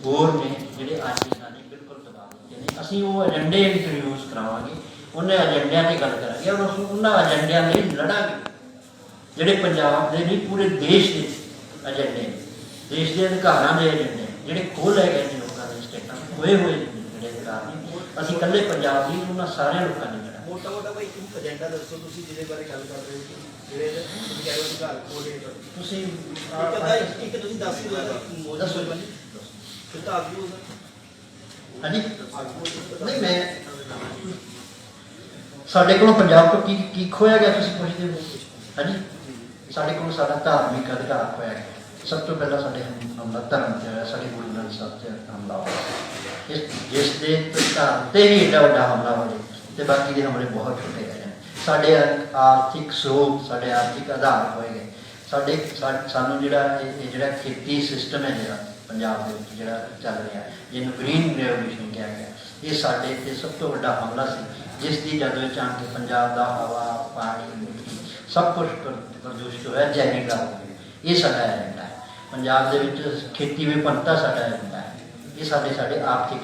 ਹੋਰ ਨੇ ਜਿਹੜੇ ਅੱਜ ਇਹਨਾਂ ਨੇ ਬਿਲਕੁਲ ਦਬਾ ਦਿੱਤੇ ਨੇ। ਅਸੀਂ ਉਹ ਏਜੰਡੇ ਇੰਟਰੋਡਿਊਸ ਕਰਾਵਾਂਗੇ, ਉਹਨਾਂ ਏਜੰਡਿਆਂ 'ਤੇ ਗੱਲ ਕਰਾਂਗੇ, ਔਰ ਅਸੀਂ ਉਹਨਾਂ ਏਜੰਡਿਆਂ ਲਈ ਲੜਾਂਗੇ ਜਿਹੜੇ ਪੰਜਾਬ ਦੇ ਨਹੀਂ ਪੂਰੇ ਦੇਸ਼ ਦੇ ਏਜੰਡੇ, ਦੇਸ਼ ਦੇ ਅਧਿਕਾਰਾਂ ਦੇ ਏਜੰਡੇ, ਜਿਹੜੇ ਖੋਹ ਲੈ ਗਏ ਨੇ ਲੋਕਾਂ ਦੇ ਸਟੇਟਾਂ ਹੋਏ ਹੋਏ ਜਿਹੜੇ ਅਧਿਕਾਰ ਨੇ, ਅਸੀਂ ਇਕੱਲੇ ਪੰਜਾਬ ਦੀ ਉਹਨਾਂ ਸਾਰਿਆਂ ਲੋਕਾਂ ਨੇ ਲੜਾਂਗੇ। ਮੋਟਾ ਮੋਟਾ ਭਾਈ ਇੱਕ ਏਜੰਡਾ ਦੱਸੋ ਤੁਸੀਂ ਜਿਹਦੇ ਬਾਰੇ ਗੱਲ ਕਰ ਰਹੇ ਹੋ, ਜਿਹੜੇ ਤੁਸੀਂ ਕਹਿ ਰਹੇ ਹੋ ਅਧਿਕਾਰ ਖੋਲੇ ਤੁਸੀਂ ਇੱਕ ਤੁਸੀਂ ਦੱਸ ਹੀ ਦਿਓ ਦੱਸੋ ਭਾਜੀ, ਫਿਰ ਤਾਂ ਆਗੂ ਹਾਂਜੀ ਨਹੀਂ, ਮੈਂ ਸਾਡੇ ਕੋਲੋਂ ਪੰਜਾਬ ਤੋਂ ਕੀ ਖੋਇਆ ਗਿਆ ਤੁਸੀਂ ਪੁੱਛਦੇ ਹੋ? ਹਾਂਜੀ, ਸਾਡੇ ਕੋਲ ਸਾਡਾ ਧਾਰਮਿਕ ਅਧਿਕਾਰ ਖੋਇਆ ਗਿਆ। ਸਭ ਤੋਂ ਪਹਿਲਾਂ ਸਾਡੇ ਹਮਲਾ ਧਰਮ 'ਤੇ ਹੋਇਆ, ਸਾਡੇ ਗੁਰੂ ਗ੍ਰੰਥ ਸਾਹਿਬ 'ਤੇ ਹਮਲਾ ਹੋਇਆ, ਜਿਸ ਦੇ ਧਰਮ 'ਤੇ ਹੀ ਏਡਾ ਵੱਡਾ ਹਮਲਾ ਹੋਵੇ ਤੇ ਬਾਕੀ ਦੇ ਹਮਲੇ ਬਹੁਤ ਛੋਟੇ ਰਹਿ ਜਾਣ। ਸਾਡੇ ਆਰਥਿਕ ਸਰੋਤ, ਸਾਡੇ ਆਰਥਿਕ ਆਧਾਰ ਹੋਏ ਗਏ, ਸਾਨੂੰ ਜਿਹੜਾ ਖੇਤੀ ਸਿਸਟਮ ਹੈ ਜਿਹੜਾ ਪੰਜਾਬ ਦੇ ਵਿੱਚ ਜਿਹੜਾ ਚੱਲ ਰਿਹਾ, ਜਿਹਨੂੰ ਗ੍ਰੀਨ ਰੈਵੋਲੂਸ਼ਨ ਕਿਹਾ ਗਿਆ, ਇਹ ਸਾਡੇ 'ਤੇ ਸਭ ਤੋਂ ਵੱਡਾ ਹਮਲਾ ਸੀ, ਜਿਸ ਦੀ ਜਦ ਵਿੱਚ ਆ ਕੇ ਪੰਜਾਬ ਦਾ ਹਵਾ ਪਾਣੀ ਮਿੱਟੀ ਸਭ ਕੁਛ ਪ੍ਰਦੂਸ਼ਿਤ ਹੋਇਆ, ਜ਼ਹਿਰੀਲਾ ਹੋ ਗਿਆ। ਇਹ ਸਾਡਾ ਏਜੰਡਾ ਹੈ। ਪੰਜਾਬ ਦੇ ਵਿੱਚ ਖੇਤੀ ਵਿਭਿੰਨਤਾ ਸਾਡਾ ਏਜੰਡਾ ਹੈ। ਇਹ ਸਾਡੇ ਆਰਥਿਕ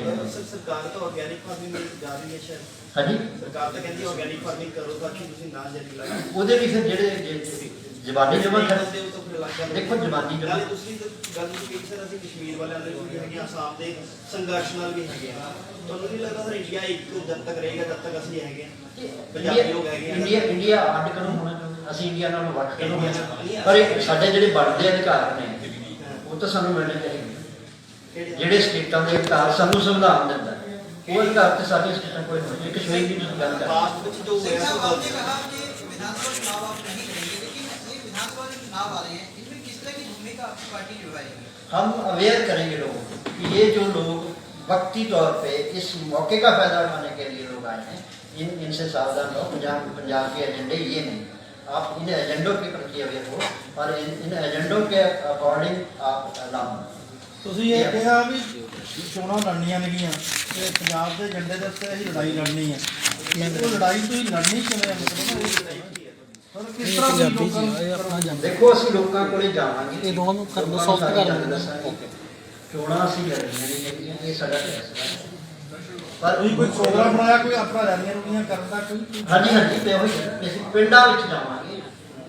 ਸਰਕਾਰ ਤਾਂ ਆਰਗੈਨਿਕ ਫਾਰਮਿੰਗ ਜਾ ਰਹੀ ਹੈ ਸ਼ਾਇਦ। ਹਾਂਜੀ, ਸਰਕਾਰ ਤਾਂ ਕਹਿੰਦੀ ਆਰਗੈਨਿਕ ਫਾਰਮਿੰਗ ਕਰੋ ਤਾਂ ਕਿ ਤੁਸੀਂ ਨਾ ਜ਼ਹਿਰੀਲਾ ਲਾਓ। ਉਹਦੇ ਵੀ ਫਿਰ ਜਿਹੜੇ ਜ਼ਬਾਨੀ ਜਮਾ ਕਰਦੇ ਹੋ ਤਾਂ ਫਿਰ ਲੱਗ ਜਾਂਦਾ। ਦੇਖੋ ਜ਼ਬਾਨੀ ਜਮਾ ਨਾਲੇ ਦੂਸਰੀ ਗੱਲ ਤੁਸੀਂ ਕਹੀ ਸਰ ਅਸੀਂ ਕਸ਼ਮੀਰ ਵਾਲਿਆਂ ਦੇ ਵੀ ਹੈਗੇ, ਆਸਾਮ ਦੇ ਸੰਘਰਸ਼ ਨਾਲ ਵੀ ਹੈਗੇ ਆ। ਤੁਹਾਨੂੰ ਨਹੀਂ ਲੱਗਦਾ ਸਰ ਇੰਡੀਆ ਇੱਕ ਜਦ ਤੱਕ ਰਹੇਗਾ ਜਦ ਤੱਕ ਅਸੀਂ ਹੈਗੇ ਆ, ਪੰਜਾਬੀ ਲੋਕ ਹੈਗੇ ਆ। ਇੰਡੀਆ ਅੱਡ ਕਦੋਂ ਹੋਣਾ ਚਾਹੁੰਦੇ, ਅਸੀਂ ਇੰਡੀਆ ਨਾਲੋਂ ਵੱਖ ਕਦੋਂ ਹੋਣਾ? ਪਰ ਇਹ ਸਾਡੇ ਜਿਹੜੇ ਬਣਦੇ ਅਧਿਕਾਰ ਨੇ ਉਹ ਤਾਂ ਸਾਨੂੰ ਮਿਲਣੇ ਚਾਹੀਦੇ। ਜਿਹੜੇ ਸਟੇਟਾਂ ਦੇ ਅਧਿਕਾਰ ਸਾਨੂੰ ਸੰਵਿਧਾਨ ਦਿੰਦਾ, ਉਹ ਅਧਿਕਾਰ ਤੇ ਸਾਡੀਆਂ ਸਟੇਟਾਂ ਕੋਈ ਨਹੀਂ। ਕਸ਼ਮੀਰ ਦੀ ਤੁਸੀਂ ਗੱਲ ਕਰ ਪਾਸਟ ਵਿੱਚ ਜੋ ਹੋਇਆ आपने कहा कि विधानसभा चुनाव आप नहीं लड़ेंगे, लेकिन ये विधानसभा जो चुनाव आ रहे हैं इनमें किस तरह की भूमिका आपकी पार्टी निभाएगी? हम अवेयर करेंगे लोगों को कि ये जो लोग वक्ती तौर पे इस मौके का फायदा उठाने के लिए लोग आए हैं, इनसे सावधान रहो। पंजाब के एजेंडे ये नहीं, आप इन एजेंडों के प्रति अवेयर हो और इन एजेंडों के अकॉर्डिंग आप एलान। ਤੁਸੀਂ ਇਹ ਕਿਹਾ ਵੀ ਚੋਣਾਂ ਲੜਨੀਆਂ ਨੇਗੀਆਂ ਤੇ ਪੰਜਾਬ ਦੇ ਏਜੰਡੇ ਦੇ ਉੱਤੇ ਅਸੀਂ ਲੜਾਈ ਲੜਨੀ ਹੈ, ਉਹ ਲੜਾਈ ਤੁਸੀਂ ਲੜਨੀ ਕਿਵੇਂ ਮਤਲਬ ਕਿਸ ਤਰ੍ਹਾਂ ਦੀ ਲੋਕਾਂ ਨੂੰ? ਦੇਖੋ ਅਸੀਂ ਲੋਕਾਂ ਕੋਲੇ ਜਾਵਾਂਗੇ, ਇਹ ਦੋਵਾਂ ਨੂੰ ਕਰ ਦਿਓ, ਲੋਕਾਂ ਨੂੰ soft ਸਾਰੀ ਕਰ ਗੱਲ ਦਿਓ। ਦੱਸਾਂਗੇ। ਚੋਣਾਂ ਅਸੀਂ ਲੜਨੀਆਂ ਨਹੀਂ ਹੈਗੀਆਂ, ਇਹ ਸਾਡਾ ਫੈਸਲਾ ਹੈ। ਪਰ ਤੁਸੀਂ ਕੋਈ ਪ੍ਰੋਗਰਾਮ ਬਣਾਇਆ ਕੋਈ ਆਪਣਾ ਰੈਲੀਆਂ ਰੂਲੀਆਂ ਕਰਨ ਦਾ ਕੋਈ? ਹਾਂਜੀ ਤੇ ਉਹੀ ਅਸੀਂ ਪਿੰਡਾਂ ਵਿੱਚ ਜਾਵਾਂਗੇ,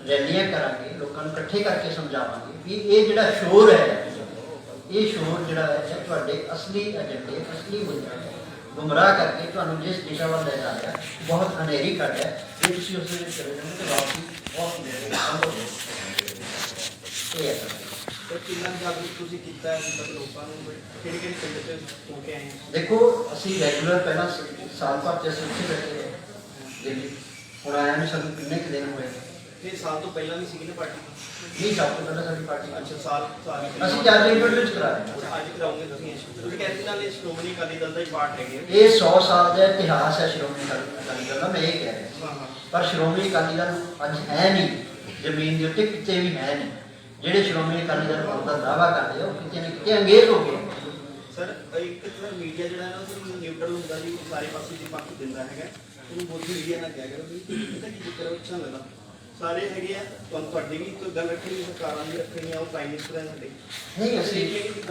ਰੈਲੀਆਂ ਕਰਾਂਗੇ, ਲੋਕਾਂ ਨੂੰ ਇਕੱਠੇ ਕਰਕੇ ਸਮਝਾਵਾਂਗੇ ਵੀ ਇਹ ਜਿਹੜਾ ਸ਼ੋਰ ਹੈ, ਇਹ ਸ਼ੋਰ ਜਿਹੜਾ ਹੈ ਤੁਹਾਡੇ ਅਸਲੀ ਏਜੰਡੇ, ਅਸਲੀ ਮੁੱਦਿਆਂ ਗੁੰਮਰਾਹ ਕਰਕੇ ਤੁਹਾਨੂੰ ਜਿਸ ਦਿਸ਼ਾ ਵੱਲ ਲੈ ਜਾ ਰਿਹਾ, ਬਹੁਤ ਹਨੇਰੀ ਘੱਟ ਹੈ, ਜੇ ਤੁਸੀਂ ਉਸ ਦੇ ਵਿੱਚ ਚਲੇ ਜਾਓਗੇ ਤਾਂ ਵਾਪਸੀ ਬਹੁਤ ਨੇੜੇ ਹੈ। ਇਹ ਹੈ। ਤਾਂ ਕਿੰਨਾ ਜਾਗਰੂਕ ਤੁਸੀਂ ਕੀਤਾ ਹੈ ਹੁਣ ਤੱਕ ਲੋਕਾਂ ਨੂੰ ਕਿਹੜੇ ਕਿਹੜੇ ਪਿੰਡ 'ਚ ਹੋ ਕੇ ਆਏ ਹੋ? ਦੇਖੋ ਅਸੀਂ ਰੈਗੂਲਰ ਪਹਿਲਾਂ ਸਾਲ ਭਰ ਚ ਅਸੀਂ ਉੱਥੇ ਬੈਠੇ ਹਾਂ ਦਿੱਲੀ। ਹੁਣ ਆਇਆ ਨੂੰ ਸਾਨੂੰ ਕਿੰਨੇ ਕੁ ਦਿਨ ਹੋਏ। ਇਹ ਸਾਲ ਤੋਂ ਪਹਿਲਾਂ ਵੀ ਸੀਗੀ ਨਾ ਪਾਰਟੀ? ਨਹੀਂ, ਸਭ ਤੋਂ ਪਹਿਲਾਂ ਸਾਡੀ ਪਾਰਟੀ ਅੱਛਾ, ਸਾਲ ਅਸੀਂ ਜਦ ਲਿਮਿਟ ਵਿੱਚ ਕਰਾ ਰਹੇ ਹਾਂ। ਅੱਜ ਕਰਾਉਂਗੇ ਤੁਸੀਂ ਕਹਿੰਦੇ ਨਾਲ ਇਹ ਸ਼੍ਰੋਮਣੀ ਅਕਾਲੀ ਦਲ ਦਾ ਹੀ ਪਾਰਟ ਹੈਗੇ ਆ। ਇਹ 100 ਸਾਲ ਦਾ ਇਤਿਹਾਸ ਹੈ ਸ਼੍ਰੋਮਣੀ ਅਕਾਲੀ ਦਲ ਦਾ, ਮੈਂ ਇਹ ਕਹਿ ਰਿਹਾ। ਹਾਂ ਹਾਂ ਪਰ ਸ਼੍ਰੋਮਣੀ ਅਕਾਲੀ ਦਲ ਅੱਜ ਹੈ ਨਹੀਂ, ਜ਼ਮੀਨ ਦੇ ਉੱਤੇ ਕਿਤੇ ਵੀ ਹੈ ਨਹੀਂ। ਜਿਹੜੇ ਸ਼੍ਰੋਮਣੀ ਅਕਾਲੀ ਦਲ ਹੋਣ ਦਾ ਦਾਅਵਾ ਕਰਦੇ ਆ ਉਹ ਕਿਤੇ ਨਾ ਕਿਤੇ ਅੰਗੇਜ਼ ਹੋ ਗਏ। ਸਰ ਇੱਕ ਤਾਂ ਮੀਡੀਆ ਜਿਹੜਾ ਹੈ ਨਾ ਉਹ ਨਿਊਟਰਲ ਹੁੰਦਾ ਜੀ, ਉਹ ਸਾਰੇ ਪਾਸੇ ਦੀ ਪੱਖ ਦਿੰਦਾ ਹੈਗਾ। ਉਹਨੂੰ ਬਹੁਤ ਮੀਡੀਆ ਨਾਲ ਕਿਹਾ ਕਰੋ ਵੀ ਇਹਦਾ ਕੀ ਜ਼ਿਕਰ ਹੈ, ਅੱਛਾ ਲੱਗਦਾ ਸਾਰੇ ਹੈਗੇ ਆ। ਤੁਹਾਡੀ ਵੀ ਕੋਈ ਗੱਲ ਰੱਖਣੀ, ਸਰਕਾਰਾਂ ਦੀ ਰੱਖਣੀ ਆ, ਉਹ ਪ੍ਰਾਈਮ ਮਿਨਿਸਟਰ ਹੈ ਸਾਡੇ। ਨਹੀਂ,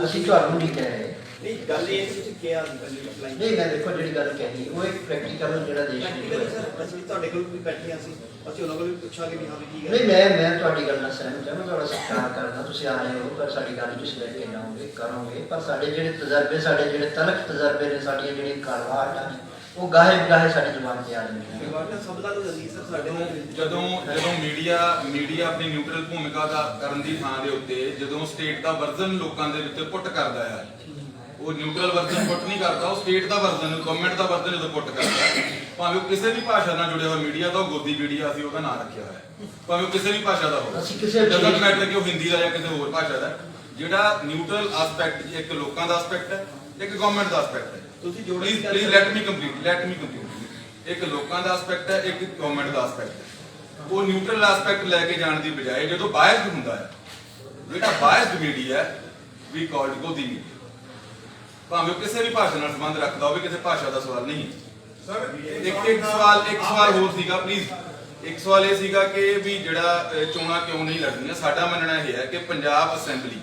ਅਸੀਂ ਤੁਹਾਨੂੰ ਨਹੀਂ ਕਹਿ ਰਹੇ। ਨਹੀਂ, ਗੱਲ ਇਹ ਤੁਸੀਂ ਕਿਹਾ ਨਹੀਂ, ਮੈਂ ਦੇਖੋ ਜਿਹੜੀ ਗੱਲ ਕਹੀ ਉਹ ਇੱਕ ਪ੍ਰੈਕਟੀਕਲ ਜਿਹੜਾ ਦੇਸ਼ ਸਰ ਅਸੀਂ ਤੁਹਾਡੇ ਕੋਲ ਵੀ ਬੈਠੇ ਹਾਂ, ਅਸੀਂ ਉਹਨਾਂ ਕੋਲ ਵੀ ਪੁੱਛਾਂਗੇ ਵੀ ਹਾਂ ਵੀ ਕੀ ਗੱਲ ਨਹੀਂ, ਮੈਂ ਤੁਹਾਡੀ ਗੱਲ ਨਾਲ ਸਹਿਮਤ ਹਾਂ। ਮੈਂ ਤੁਹਾਡਾ ਸਤਿਕਾਰ ਕਰਦਾ, ਤੁਸੀਂ ਆ ਰਹੇ ਹੋ, ਪਰ ਸਾਡੀ ਗੱਲ ਤੁਸੀਂ ਲੈ ਕੇ ਜਾਓਗੇ, ਕਰੋਗੇ। ਪਰ ਸਾਡੇ ਜਿਹੜੇ ਤਜਰਬੇ, ਸਾਡੇ ਜਿਹੜੇ ਤਲਖ ਤਜਰਬੇ ਨੇ, ਸਾਡੀਆਂ ਜਿਹੜੀਆਂ ਕਾਰਵਾਟਾਂ ਨੇ, ਉਹ ਗਾਹੇ ਬਗਾਹੇ ਸਾਡੀ ਜ਼ੁਬਾਨ ਤੇ ਆ ਜਾਂਦੀਆਂ ਨੇ। ਸਭ ਨਾਲ ਜਲਦੀ ਸਰ ਸਾਡੇ ਨਾਲ ਜਦੋਂ ਮੀਡੀਆ ਆਪਣੀ ਨਿਊਟਰਲ ਭੂਮਿਕਾ ਦਾ ਕਰਨ ਦੀ ਥਾਂ ਦੇ ਉੱਤੇ ਜਦੋਂ ਸਟੇਟ ਦਾ ਵਰਜ਼ਨ ਲੋਕਾਂ ਦੇ ਵਿੱਚ ਪੁੱਟ ਕਰਦਾ ਹੈ, ਉਹ ਨਿਊਟਰਲ ਵਰਜ਼ਨ ਪੁੱਟ ਨਹੀਂ ਕਰਦਾ, ਉਹ ਸਟੇਟ ਦਾ ਵਰਜ਼ਨ, ਗਵਰਨਮੈਂਟ ਦਾ ਵਰਜ਼ਨ ਜਦੋਂ ਪੁੱਟ ਕਰਦਾ ਹੈ, ਭਾਵੇਂ ਉਹ ਕਿਸੇ ਵੀ ਭਾਸ਼ਾ ਨਾਲ ਜੁੜਿਆ ਹੋਇਆ ਮੀਡੀਆ ਦਾ, ਉਹ ਗੋਦੀ ਮੀਡੀਆ ਅਸੀਂ ਉਹਦਾ ਨਾਮ ਰੱਖਿਆ ਹੋਇਆ, ਭਾਵੇਂ ਉਹ ਕਿਸੇ ਵੀ ਭਾਸ਼ਾ ਦਾ ਹੋਵੇ, ਅਸੀਂ ਕਿਸੇ ਡਜ਼ਨਟ ਮੈਟਰ ਕਿ ਉਹ ਹਿੰਦੀ ਦਾ ਜਾਂ ਕਿਸੇ ਹੋਰ ਭਾਸ਼ਾ ਦਾ। ਜਿਹੜਾ ਨਿਊਟਰਲ ਐਸਪੈਕਟ ਇੱਕ ਲੋਕਾਂ ਦਾ ਐਸਪੈਕਟ ਹੈ, ਇੱਕ ਗਵਰਨਮੈਂਟ ਦਾ ਐਸਪੈਕਟ ਹੈ। ਤੁਸੀਂ ਪਲੀਜ਼ ਲੈਟ ਮੀ ਕੰਪਲੀਟ। ਇੱਕ ਲੋਕਾਂ ਦਾ ਐਸਪੈਕਟ ਹੈ, ਇੱਕ ਗਵਰਨਮੈਂਟ ਦਾ ਐਸਪੈਕਟ ਹੈ। ਉਹ ਨਿਊਟਰਲ ਐਸਪੈਕਟ ਲੈ ਕੇ ਜਾਣ ਦੀ ਬਜਾਏ ਜਦੋਂ ਬਾਇਸਡ ਹੁੰਦਾ ਹੈ, ਜਿਹੜਾ ਬਾਇਸਡ ਮੀਡੀਆ ਵੀ ਕਾਲਡ ਗੋਦੀ ਮੀਡੀਆ, ਭਾਵੇਂ ਉਹ ਕਿਸੇ ਵੀ ਭਾਸ਼ਾ ਨਾਲ ਸੰਬੰਧ ਰੱਖਦਾ ਹੋਵੇ, ਕਿਸੇ ਭਾਸ਼ਾ ਦਾ ਸਵਾਲ ਨਹੀਂ। ਸਰ ਇੱਕ ਸਵਾਲ ਹੋਰ ਸੀਗਾ ਪਲੀਜ਼। ਇੱਕ ਸਵਾਲ ਇਹ ਸੀਗਾ ਕਿ ਵੀ ਜਿਹੜਾ ਚੋਣਾਂ ਕਿਉਂ ਨਹੀਂ ਲੜਨੀਆਂ। ਸਾਡਾ ਮੰਨਣਾ ਇਹ ਹੈ ਕਿ ਪੰਜਾਬ ਅਸੈਂਬਲੀ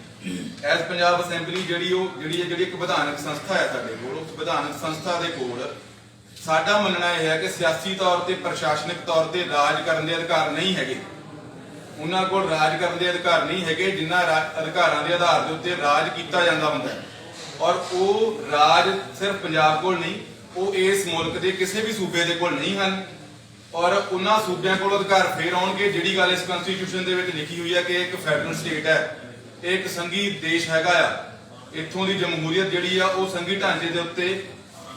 ਪੰਜਾਬ ਅਸੈਂਬਲੀ ਜਿਹੜੀ ਇੱਕ ਵਿਧਾਨਕ ਸੰਸਥਾ ਹੈ ਸਾਡੇ ਕੋਲ, ਉਸ ਵਿਧਾਨਕ ਸੰਸਥਾ ਦੇ ਕੋਲ ਸਾਡਾ ਮੰਨਣਾ ਇਹ ਹੈ ਕਿ ਸਿਆਸੀ ਤੌਰ ਤੇ, ਪ੍ਰਸ਼ਾਸਨਿਕ ਤੌਰ ਤੇ ਰਾਜ ਕਰਨ ਦੇ ਅਧਿਕਾਰ ਨਹੀਂ ਹੈਗੇ। ਉਹਨਾਂ ਕੋਲ ਰਾਜ ਕਰਨ ਦੇ ਅਧਿਕਾਰ ਨਹੀਂ ਹੈਗੇ, ਜਿਨ੍ਹਾਂ ਅਧਿਕਾਰਾਂ ਦੇ ਆਧਾਰ ਦੇ ਉੱਤੇ ਰਾਜ ਕੀਤਾ ਜਾਂਦਾ ਹੁੰਦਾ ਹੈ। ਔਰ ਉਹ ਰਾਜ ਸਿਰਫ ਪੰਜਾਬ ਕੋਲ ਨਹੀਂ, ਉਹ ਇਸ ਮੁਲਕ ਦੇ ਕਿਸੇ ਵੀ ਸੂਬੇ ਦੇ ਕੋਲ ਨਹੀਂ ਹਨ। ਔਰ ਉਹਨਾਂ ਸੂਬਿਆਂ ਕੋਲ ਅਧਿਕਾਰ ਫੇਰ ਆਉਣਗੇ ਜਿਹੜੀ ਗੱਲ ਇਸ ਕਨਸਟੀਟਿਊਸ਼ਨ ਦੇ ਵਿੱਚ ਲਿਖੀ ਹੋਈ ਹੈ ਕਿ ਇੱਕ ਫੈਡਰਲ ਸਟੇਟ ਹੈ, ਇੱਕ ਸੰਘੀ ਦੇਸ਼ ਹੈਗਾ ਆ, ਇੱਥੋਂ ਦੀ ਜਮਹੂਰੀਅਤ ਜਿਹੜੀ ਆ ਉਹ ਸੰਘੀ ਢਾਂਚੇ ਦੇ ਉੱਤੇ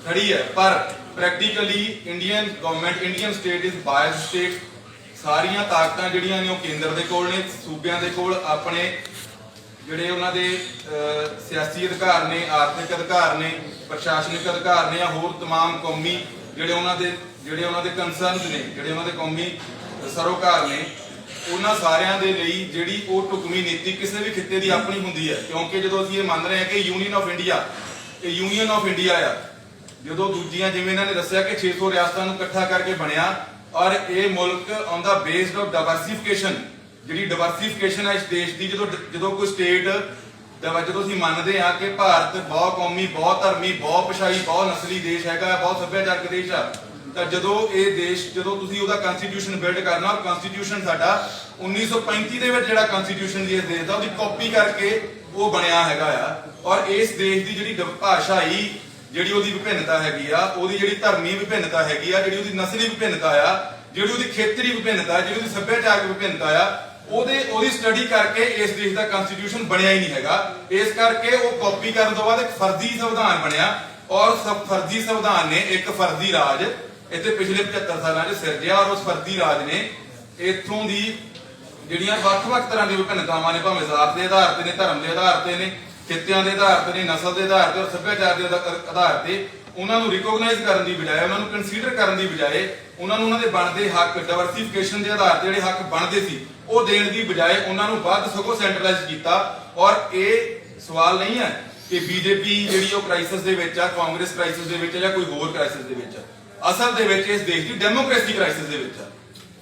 ਖੜੀ ਹੈ। ਪਰ practically Indian government, Indian state is biased state. ਸਾਰੀਆਂ ਤਾਕਤਾਂ ਜਿਹੜੀਆਂ ਨੇ ਉਹ ਕੇਂਦਰ ਦੇ ਕੋਲ ਨੇ, ਸੂਬਿਆਂ ਦੇ ਕੋਲ ਆਪਣੇ ਜਿਹੜੇ ਉਹਨਾਂ ਦੇ ਸਿਆਸੀ ਅਧਿਕਾਰ ਨੇ, ਆਰਥਿਕ ਅਧਿਕਾਰ ਨੇ, ਪ੍ਰਸ਼ਾਸਨਿਕ ਅਧਿਕਾਰ ਨੇ, ਜਾਂ ਹੋਰ तमाम ਕੌਮੀ ਜਿਹੜੇ ਉਹਨਾਂ ਦੇ ਕੰਸਰਨਸ ਨੇ, ਜਿਹੜੇ ਉਹਨਾਂ ਦੇ ਕੌਮੀ ਸਰੋਕਾਰ ਨੇ, ਉਹਨਾਂ ਸਾਰਿਆਂ ਦੇ ਲਈ ਜਿਹੜੀ ਉਹ ਢੁਕਵੀਂ ਨੀਤੀ ਕਿਸੇ ਵੀ ਖਿੱਤੇ ਦੀ ਆਪਣੀ ਹੁੰਦੀ ਹੈ। ਕਿਉਂਕਿ ਜਦੋਂ ਅਸੀਂ ਇਹ ਮੰਨ ਰਹੇ ਹਾਂ ਕਿ ਯੂਨੀਅਨ ਆਫ ਇੰਡੀਆ, ਇਹ ਯੂਨੀਅਨ ਆਫ ਇੰਡੀਆ ਆ, ਜਦੋਂ ਦੂਜੀਆਂ ਜਿਵੇਂ ਇਹਨਾਂ ਨੇ ਦੱਸਿਆ ਕਿ 600 ਰਿਆਸਤਾਂ ਨੂੰ ਇਕੱਠਾ ਕਰਕੇ ਬਣਿਆ, ਔਰ ਇਹ ਮੁਲਕ ਔਨ ਦਾ ਬੇਸਡ ਆਫ ਡਾਇਵਰਸਿਫਿਕੇਸ਼ਨ, ਜਿਹੜੀ ਡਾਇਵਰਸਿਫਿਕੇਸ਼ਨ ਹੈ ਇਸ ਦੇਸ਼ ਦੀ, ਜਦੋਂ ਕੋਈ ਸਟੇਟ, ਜਦੋਂ ਅਸੀਂ ਮੰਨਦੇ ਹਾਂ ਕਿ ਭਾਰਤ ਬਹੁਤ ਕੌਮੀ, ਬਹੁਤ ਧਰਮੀ, ਬਹੁਤ ਭਾਸ਼ਾਈ, ਬਹੁਤ ਨਸਲੀ ਦੇਸ਼ ਹੈਗਾ, ਬਹੁਤ ਸੱਭਿਆਚਾਰਕ ਦੇਸ਼ ਆ, ਤਾਂ ਜਦੋਂ ਇਹ ਦੇਸ਼, ਜਦੋਂ ਤੁਸੀਂ ਉਹਦਾ ਕਨਸਟੀਟਿਊਸ਼ਨ ਬਿਲਡ ਕਰਨਾ, ਔਰ ਕਨਸਟੀਟਿਊਸ਼ਨ ਸਾਡਾ 1935 ਦੇ ਵਿੱਚ ਜਿਹੜਾ ਕਨਸਟੀਟਿਊਸ਼ਨ ਦੀ ਇਸ ਦੇਸ਼ ਦਾ, ਉਹਦੀ ਕਾਪੀ ਕਰਕੇ ਉਹ ਬਣਿਆ ਹੈਗਾ ਆ। ਔਰ ਇਸ ਦੇਸ਼ ਦੀ ਜਿਹੜੀ ਭਾਸ਼ਾਈ ਜਿਹੜੀ ਉਹਦੀ ਵਿਭਿੰਨਤਾ ਹੈਗੀ ਆ, ਉਹਦੀ ਜਿਹੜੀ ਧਰਮੀ ਵਿਭਿੰਨਤਾ ਹੈਗੀ ਆ, ਜਿਹੜੀ ਉਹਦੀ ਨਸਲੀ ਵਿਭਿੰਨਤਾ ਆ, ਜਿਹੜੀ ਉਹਦੀ ਖੇਤਰੀ ਵਿਭਿੰਨਤਾ, ਜਿਹੜੀ ਉਹਦੀ ਸੱਭਿਆਚਾਰਕ ਵਿਭਿੰਨਤਾ ਆ, ਉਹਦੀ ਸਟੱਡੀ ਕਰਕੇ ਇਸ ਦੇਸ਼ ਦਾ ਕਨਸਟੀਟਿਊਸ਼ਨ ਬਣਿਆ ਹੀ ਨਹੀਂ ਹੈਗਾ। ਇਸ ਕਰਕੇ ਉਹ ਕਾਪੀ ਕਰਨ ਤੋਂ ਬਾਅਦ ਇੱਕ ਫਰਜ਼ੀ ਸੰਵਿਧਾਨ ਬਣਿਆ, ਔਰ ਫਰਜ਼ੀ ਸੰਵਿਧਾਨ ਨੇ ਇੱਕ ਫਰਜ਼ੀ ਰਾਜ ਇੱਥੇ ਪਿਛਲੇ 75 ਸਾਲਾਂ 'ਚ ਸਿਰਜਿਆ। ਔਰ ਉਸ ਫਰਜ਼ੀ ਰਾਜ ਨੇ ਇੱਥੋਂ ਦੀ ਜਿਹੜੀਆਂ ਵੱਖ-ਵੱਖ ਤਰ੍ਹਾਂ ਦੀਆਂ ਵਿਭਿੰਨਤਾਵਾਂ ਨੇ, ਭਾਵੇਂ ਜ਼ਾਤ ਦੇ ਆਧਾਰ ਤੇ ਨੇ, ਧਰਮ ਦੇ ਆਧਾਰ ਤੇ ਨੇ, ਖਿੱਤਿਆਂ ਦੇ ਆਧਾਰ ਤੇ ਨੇ, ਨਸਲ ਦੇ ਆਧਾਰ ਤੇ, ਔਰ ਸੱਭਿਆਚਾਰ ਦੇ ਆਧਾਰ ਤੇ, ਉਹਨਾਂ ਨੂੰ ਰਿਕੋਗਨਾਈਜ਼ ਕਰਨ ਦੀ ਬਜਾਏ, ਉਹਨਾਂ ਨੂੰ ਕੰਸੀਡਰ ਕਰਨ ਦੀ ਬਜਾਏ, ਉਹਨਾਂ ਨੂੰ ਉਹਨਾਂ ਦੇ ਬਣਦੇ ਹੱਕ, ਡਾਇਵਰਸਿਫਿਕੇਸ਼ਨ ਦੇ ਆਧਾਰ ਤੇ ਜਿਹੜੇ ਹੱਕ ਬਣਦੇ ਸੀ ਉਹ ਦੇਣ ਦੀ ਬਜਾਏ ਉਹਨਾਂ ਨੂੰ ਵੱਧ ਸਗੋਂ ਸੈਂਟਰਲਾਈਜ਼ ਕੀਤਾ। ਔਰ ਇਹ ਸਵਾਲ ਨਹੀਂ ਹੈ ਕਿ ਬੀਜੇਪੀ ਜਿਹੜੀ ਉਹ ਕ੍ਰਾਈਸਿਸ ਦੇ ਵਿੱਚ ਆ, ਕਾਂਗਰਸ ਕ੍ਰਾਈਸਿਸ ਦੇ ਵਿੱਚ, ਜਾਂ ਕੋਈ ਹੋਰ ਕ੍ਰਾਈਸਿਸ ਦੇ ਵਿੱਚ ਆ। ਅਸਲ ਦੇ ਵਿੱਚ ਇਸ ਦੇਸ਼ ਦੀ ਡੈਮੋਕ੍ਰੇਸੀ ਕ੍ਰਾਈਸਿਸ ਦੇ ਵਿੱਚ ਆ।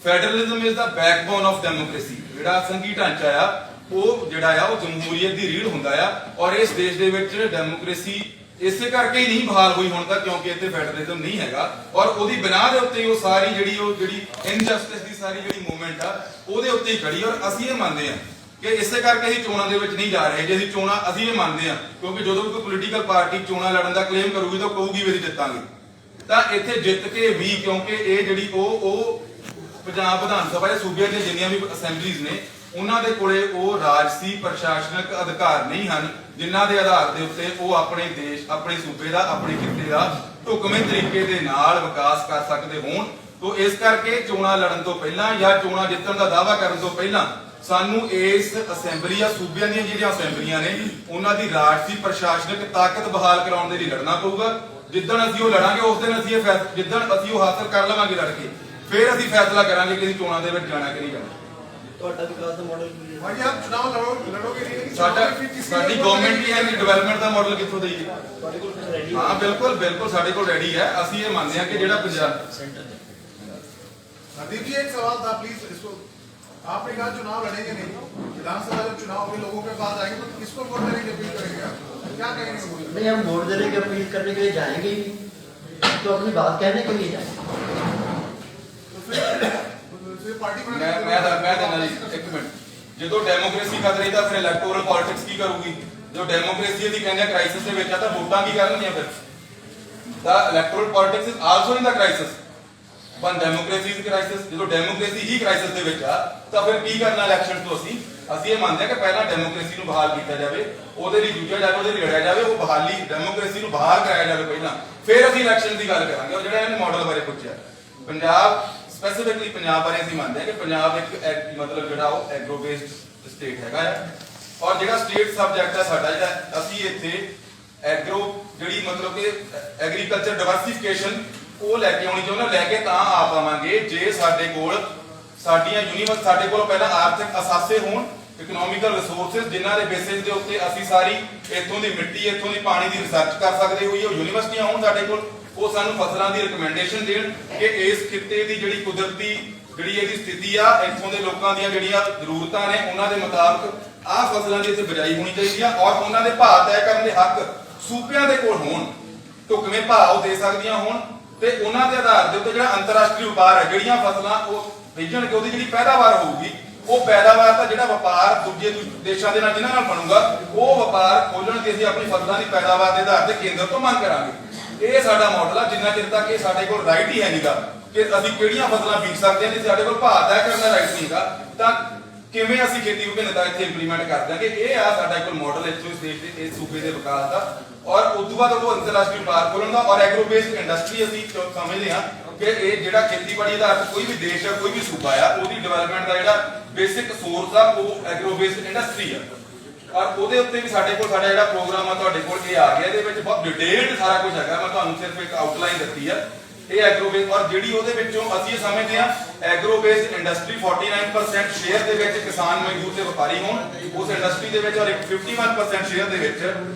Federalism is the backbone of democracy. ਜਿਹੜਾ ਸੰਘੀ ਢਾਂਚਾ ਆ, ਉਹ ਜਿਹੜਾ ਆ ਉਹ ਜਮਹੂਰੀਅਤ ਦੀ ਰੀੜ ਹੁੰਦਾ ਆ। ਔਰ ਇਸ ਦੇਸ਼ ਦੇ ਵਿੱਚ ਡੈਮੋਕ੍ਰੇਸੀ ਇਸੇ ਕਰਕੇ ਹੀ ਨਹੀਂ ਬਹਾਲ ਹੋਈ ਹੁਣ ਤੱਕ, ਕਿਉਂਕਿ ਇੱਥੇ ਫੈਡਰਲਿਜ਼ਮ ਨਹੀਂ ਹੈਗਾ। ਔਰ ਉਹਦੀ ਬਿਨਾਹ ਦੇ ਉੱਤੇ ਉਹ ਸਾਰੀ ਜਿਹੜੀ ਇਨਜਸਟਿਸ ਦੀ ਸਾਰੀ ਜਿਹੜੀ ਮੂਵਮੈਂਟ ਆ, ਉਹਦੇ ਉੱਤੇ ਹੀ ਖੜੀ। ਔਰ ਅਸੀਂ ਇਹ ਮੰਨਦੇ ਹਾਂ ਕਿ ਇਸੇ ਕਰਕੇ ਅਸੀਂ ਚੋਣਾਂ ਦੇ ਵਿੱਚ ਨਹੀਂ ਜਾ ਰਹੇ। ਜੇ ਅਸੀਂ ਇਹ ਮੰਨਦੇ ਹਾਂ, ਕਿਉਂਕਿ ਜਦੋਂ ਕੋਈ ਪੋਲੀਟੀਕਲ ਪਾਰਟੀ ਚੋਣਾਂ ਲੜਨ ਦਾ ਕਲੇਮ ਕਰੂਗੀ ਤਾਂ ਕਹੂਗੀ ਵੀ ਅਸੀਂ ਜਿੱਤਾਂਗੇ, ਤਾਂ ਇੱਥੇ ਜਿੱਤ ਕੇ ਵੀ, ਕਿਉਂਕਿ ਇਹ ਜਿਹੜੀ ਉਹ ਪੰਜਾਬ ਵਿਧਾਨ ਸਭਾ ਦੇ ਸੂਬਿਆਂ ਦੀਆਂ ਜਿੰਨੀਆਂ ਵੀ ਅਸੈਂਬਲੀਜ਼ ਨੇ, ਉਹਨਾਂ ਦੇ ਕੋਲੇ ਉਹ ਰਾਜਸੀ ਪ੍ਰਸ਼ਾਸਨਿਕ ਅਧਿਕਾਰ ਨਹੀਂ ਹਨ ਜਿਨ੍ਹਾਂ ਦੇ ਆਧਾਰ ਦੇ ਉੱਤੇ ਉਹ ਆਪਣੇ ਦੇਸ਼, ਆਪਣੇ ਸੂਬੇ ਦਾ, ਆਪਣੇ ਖਿੱਤੇ ਦਾ ਢੁਕਵੇਂ ਤਰੀਕੇ ਦੇ ਨਾਲ ਵਿਕਾਸ ਕਰ ਸਕਦੇ ਹੋਣ। ਤੋਂ ਇਸ ਕਰਕੇ ਚੋਣਾਂ ਲੜਨ ਤੋਂ ਪਹਿਲਾਂ ਜਾਂ ਚੋਣਾਂ ਜਿੱਤਣ ਦਾ ਦਾਅਵਾ ਕਰਨ ਤੋਂ ਪਹਿਲਾਂ ਸਾਨੂੰ ਇਸ ਅਸੈਂਬਲੀ ਜਾਂ ਸੂਬਿਆਂ ਦੀਆਂ ਜਿਹੜੀਆਂ ਅਸੈਂਬਲੀਆਂ ਨੇ ਉਹਨਾਂ ਦੀ ਰਾਜਸੀ ਪ੍ਰਸ਼ਾਸਨਿਕ ਤਾਕਤ ਬਹਾਲ ਕਰਾਉਣ ਦੇ ਲਈ ਲੜਨਾ ਪਊਗਾ। ਜਿੱਦਣ ਅਸੀਂ ਉਹ ਲੜਾਂਗੇ ਉਸ ਦਿਨ ਅਸੀਂ ਜਿੱਦਣ ਅਸੀਂ ਉਹ ਹਾਸਲ ਕਰ ਲਵਾਂਗੇ ਲੜ ਕੇ, ਫਿਰ ਅਸੀਂ ਫੈਸਲਾ ਕਰਾਂਗੇ ਕਿ ਅਸੀਂ ਚੋਣਾਂ ਦੇ ਵਿੱਚ ਜਾਣਾ ਕਿ ਨਹੀਂ ਜਾਣਾ। ਤੁਹਾਡਾ ਵਿਕਾਸ ਦਾ ਮਾਡਲ ਕੀ ਹੈ? भाई आप चुनाव लड़ोगे नहीं? ਸਾਡੀ ਗਵਰਨਮੈਂਟ ਹੀ ਹੈ ਕਿ ਡਿਵੈਲਪਮੈਂਟ ਦਾ ਮਾਡਲ ਕਿੱਥੋਂ ਦੇਈਏ? ਤੁਹਾਡੇ ਕੋਲ ਕੁਝ ਰੈਡੀ ਹਾਂ ਬਿਲਕੁਲ ਸਾਡੇ ਕੋਲ ਰੈਡੀ ਹੈ। ਅਸੀਂ ਇਹ ਮੰਨਦੇ ਹਾਂ ਕਿ ਜਿਹੜਾ ਪੰਜਾਬ नदीप जी एक सवाल था प्लीज इसको, आपने कहा चुनाव लड़ेंगे नहीं, विधानसभा जब चुनाव होंगे लोगों के पास आएंगे तो किसको वोट देने की अपील करेंगे आप? क्या कहेंगे वो? नहीं, हम वोट देने की अपील करने के लिए जाएंगे ही नहीं, तो अपनी बात कहने के लिए जाएंगे। तो फिर पार्टी ਮੈਂ ਦੇਣਾ ਜੀ ਇੱਕ ਮਿੰਟ। ਜਦੋਂ ਡੈਮੋਕ੍ਰੇਸੀ ਖਤਰੇ ਤਾਂ ਫਿਰ ਇਲੈਕਟੋਰਲ ਪੋਲਿਟਿਕਸ ਕੀ ਕਰੂਗੀ? ਜੋ ਡੈਮੋਕ੍ਰੇਸੀ ਦੀ ਕਹਿੰਦੇ ਕ੍ਰਾਈਸਿਸ ਦੇ ਵਿੱਚ ਆ ਤਾਂ ਵੋਟਾਂ ਕੀ ਕਰਨਗੀਆਂ ਫਿਰ? The electoral politics is also in the crisis. ਪਰ ਡੈਮੋਕ੍ਰੇਸੀ ਇਜ਼ ਕ੍ਰਾਈਸਿਸ। ਜਦੋਂ ਡੈਮੋਕ੍ਰੇਸੀ ਹੀ ਕ੍ਰਾਈਸਿਸ ਦੇ ਵਿੱਚ ਆ ਤਾਂ ਫਿਰ ਕੀ ਕਰਨਾ ਇਲੈਕਸ਼ਨ ਤੋਂ? ਅਸੀਂ ਇਹ ਮੰਨਦੇ ਹਾਂ ਕਿ ਪਹਿਲਾਂ ਡੈਮੋਕ੍ਰੇਸੀ ਨੂੰ ਬਹਾਲ ਕੀਤਾ ਜਾਵੇ, ਉਹਦੇ ਲਈ ਜੂਝਿਆ ਜਾਵੇ, ਉਹਦੇ ਲਈ ਲੜਿਆ ਜਾਵੇ, ਉਹ ਬਹਾਲੀ ਡੈਮੋਕ੍ਰੇਸੀ ਨੂੰ ਬਹਾਲ ਕਰਾਇਆ ਜਾਵੇ ਪਹਿਲਾਂ, ਫਿਰ ਅਸੀਂ ਇਲੈਕਸ਼ਨ ਦੀ ਗੱਲ ਕਰਾਂਗੇ। ਉਹ ਜਿਹੜਾ ਇਹਨੇ ਮਾਡਲ ਬਾਰੇ ਪੁੱਛਿਆ, ਪੰਜਾਬ ਸਪੈਸੀਫਿਕਲੀ ਪੰਜਾਬ ਬਾਰੇ ਅਸੀਂ ਮੰਨਦੇ ਹਾਂ ਕਿ ਪੰਜਾਬ ਇੱਕ ਮਤਲਬ ਜਿਹੜਾ ਉਹ ਐਗਰੋ ਬੇਸਡ ਸਟੇਟ ਹੈਗਾ ਆ। ਔਰ ਜਿਹੜਾ ਸਟੇਟ ਸਬਜੈਕਟ ਹੈ ਸਾਡਾ, ਜਿਹੜਾ ਅਸੀਂ ਇੱਥੇ ਐਗਰੋ ਜਿਹੜੀ ਮਤਲਬ ਕਿ ਐਗਰੀਕਲਚਰ ਡਿਵਰਸਿਫਿਕੇਸ਼ਨ ਉਹ ਲੈ ਕੇ ਆਉਣੀ ਚਾਹੁੰਦੇ, ਲੈ ਕੇ ਤਾਂ ਆ ਪਾਵਾਂਗੇ ਜੇ ਸਾਡੇ ਕੋਲ ਸਾਡੀਆਂ ਯੂਨੀਵਰਸਿਟੀ, ਸਾਡੇ ਕੋਲ ਪਹਿਲਾਂ ਆਰਥਿਕ ਅਸਾਸੇ ਹੋਣ, ਇਕਨੋਮਿਕਲ ਰਿਸੋਰਸਸ ਜਿਨ੍ਹਾਂ ਦੇ ਬੇਸਿਸ ਦੇ ਉੱਤੇ ਅਸੀਂ ਸਾਰੀ ਇੱਥੋਂ ਦੀ ਮਿੱਟੀ, ਇੱਥੋਂ ਦੀ ਪਾਣੀ ਦੀ ਰਿਸਰਚ ਕਰ ਸਕਦੇ ਹੋਈਏ, ਉਹ ਯੂਨੀਵਰਸਿਟੀਆਂ ਹੋਣ ਸਾਡੇ ਕੋਲ, ਉਹ ਸਾਨੂੰ ਫਸਲਾਂ ਦੀ ਰਿਕਮੈਂਡੇਸ਼ਨ ਦੇਣ ਕਿ ਇਸ ਖਿੱਤੇ ਦੀ ਜਿਹੜੀ ਕੁਦਰਤੀ ਜਿਹੜੀ ਇਹਦੀ ਸਥਿਤੀ ਆ, ਇੱਥੋਂ ਦੇ ਲੋਕਾਂ ਦੀਆਂ ਜਿਹੜੀਆਂ ਜ਼ਰੂਰਤਾਂ ਨੇ ਉਹਨਾਂ ਦੇ ਮੁਤਾਬਕ ਆਹ ਫਸਲਾਂ ਦੀ ਇੱਥੇ ਬਿਜਾਈ ਹੋਣੀ ਚਾਹੀਦੀ ਆ, ਔਰ ਉਹਨਾਂ ਦੇ ਭਾਅ ਤੈਅ ਕਰਨ ਦੇ ਹੱਕ ਸੂਬਿਆਂ ਦੇ ਕੋਲ ਹੋਣ, ਢੁਕਵੇਂ ਭਾਅ ਉਹ ਦੇ ਸਕਦੀਆਂ ਹੋਣ, ਤੇ ਉਹਨਾਂ ਦੇ ਆਧਾਰ ਦੇ ਉੱਤੇ ਜਿਹੜਾ ਅੰਤਰਰਾਸ਼ਟਰੀ ਵਪਾਰ ਹੈ, ਜਿਹੜੀਆਂ ਫਸਲਾਂ ਉਹ ਵੇਚਣ ਕਿ ਉਹਦੀ ਜਿਹੜੀ ਪੈਦਾਵਾਰ ਹੋਊਗੀ, ਉਹ ਪੈਦਾਵਾਰ ਦਾ ਜਿਹੜਾ ਵਪਾਰ ਦੂਜੇ ਦੇਸ਼ਾਂ ਦੇ ਨਾਲ ਜਿਨ੍ਹਾਂ ਨਾਲ ਬਣੂਗਾ, ਉਹ ਵਪਾਰ ਖੋਲਣ ਦੀ ਅਸੀਂ ਆਪਣੀ ਫਸਲਾਂ ਦੀ ਪੈਦਾਵਾਰ ਦੇ ਆਧਾਰ ਤੇ ਕੇਂਦਰ ਤੋਂ ਮੰਗ ਕਰਾਂਗੇ। ਇਹ ਸਾਡਾ ਮਾਡਲ ਆ। ਜਿੰਨਾ ਚਿਰ ਤੱਕ ਇਹ ਸਾਡੇ ਕੋਲ ਰਾਈਟ ਹੀ ਹੈ ਨਹੀਂਗਾ ਕਿ ਅਸੀਂ ਕਿਹੜੀਆਂ ਫਸਲਾਂ ਬੀਜ ਸਕਦੇ ਹਾਂ, ਜੇ ਸਾਡੇ ਕੋਲ ਭਾਅ ਤੈਅ ਕਰਨ ਦਾ ਰਾਈਟ ਨਹੀਂਗਾ, ਤਾਂ ਕਿਵੇਂ ਅਸੀਂ ਖੇਤੀ ਵਿਭਿੰਨਤਾ ਇੱਥੇ ਇੰਪਲੀਮੈਂਟ ਕਰ ਦਾਂਗੇ? ਇਹ ਆ ਸਾਡਾ ਕੋਲ ਮਾਡਲ ਇੱਥੋਂ ਇਸ ਦੇਸ਼ ਦੇ, ਇਸ ਸੂਬੇ ਦੇ ਵਿਕਾਸ ਦਾ, ਔਰ ਉਸ ਤੋਂ ਬਾਅਦ ਉਹ ਅੰਤਰਰਾਸ਼ਟਰੀ ਵਪਾਰ ਖੋਲਣ ਦਾ। ਔਰ ਐਗਰੋ ਬੇਸਡ ਇੰਡਸਟਰੀ ਅਸੀਂ ਸਮਝਦੇ ਹਾਂ ਕਿ ਇਹ ਜਿਹੜਾ ਖੇਤੀਬਾੜੀ ਆਧਾਰਿਤ ਕੋਈ ਵੀ ਦੇਸ਼ ਆ, ਕੋਈ ਵੀ ਸੂਬਾ ਆ, ਉਹਦੀ ਡਿਵੈਲਪਮੈਂਟ ਦਾ ਜਿਹੜਾ ਬੇਸਿਕ ਸੋਰਸ ਆ ਉਹ ਐਗਰੋ ਬੇਸਡ ਇੰਡਸਟਰੀ ਆ। ਔਰ ਉਹਦੇ ਉੱਤੇ ਵੀ ਸਾਡੇ ਕੋਲ ਸਾਡਾ ਜਿਹੜਾ ਪ੍ਰੋਗਰਾਮ ਆ ਤੁਹਾਡੇ ਕੋਲ ਇਹ ਆ ਗਿਆ, ਇਹਦੇ ਵਿੱਚ ਬਹੁਤ ਡਿਟੇਲਡ ਸਾਰਾ ਕੁਝ ਹੈਗਾ। ਮੈਂ ਤੁਹਾਨੂੰ ਸਿਰਫ ਇੱਕ ਆਊਟਲਾਈਨ ਦਿੱਤੀ ਆ। ਇਹ ਐਗਰੋ ਬੇਸ, ਔਰ ਜਿਹੜੀ ਉਹਦੇ ਵਿੱਚੋਂ ਅਸੀਂ ਇਹ ਸਮਝਦੇ ਹਾਂ ਐਗਰੋ ਬੇਸਡ ਇੰਡਸਟਰੀ 49% ਸ਼ੇਅਰ ਦੇ ਵਿੱਚ ਕਿਸਾਨ, ਮਜ਼ਦੂਰ ਤੇ ਵਪਾਰੀ ਹੋਣ ਉਸ ਇੰਡਸਟਰੀ ਦੇ ਵਿੱਚ, ਔਰ 51% ਸ਼ੇਅਰ ਦੇ ਵਿੱਚ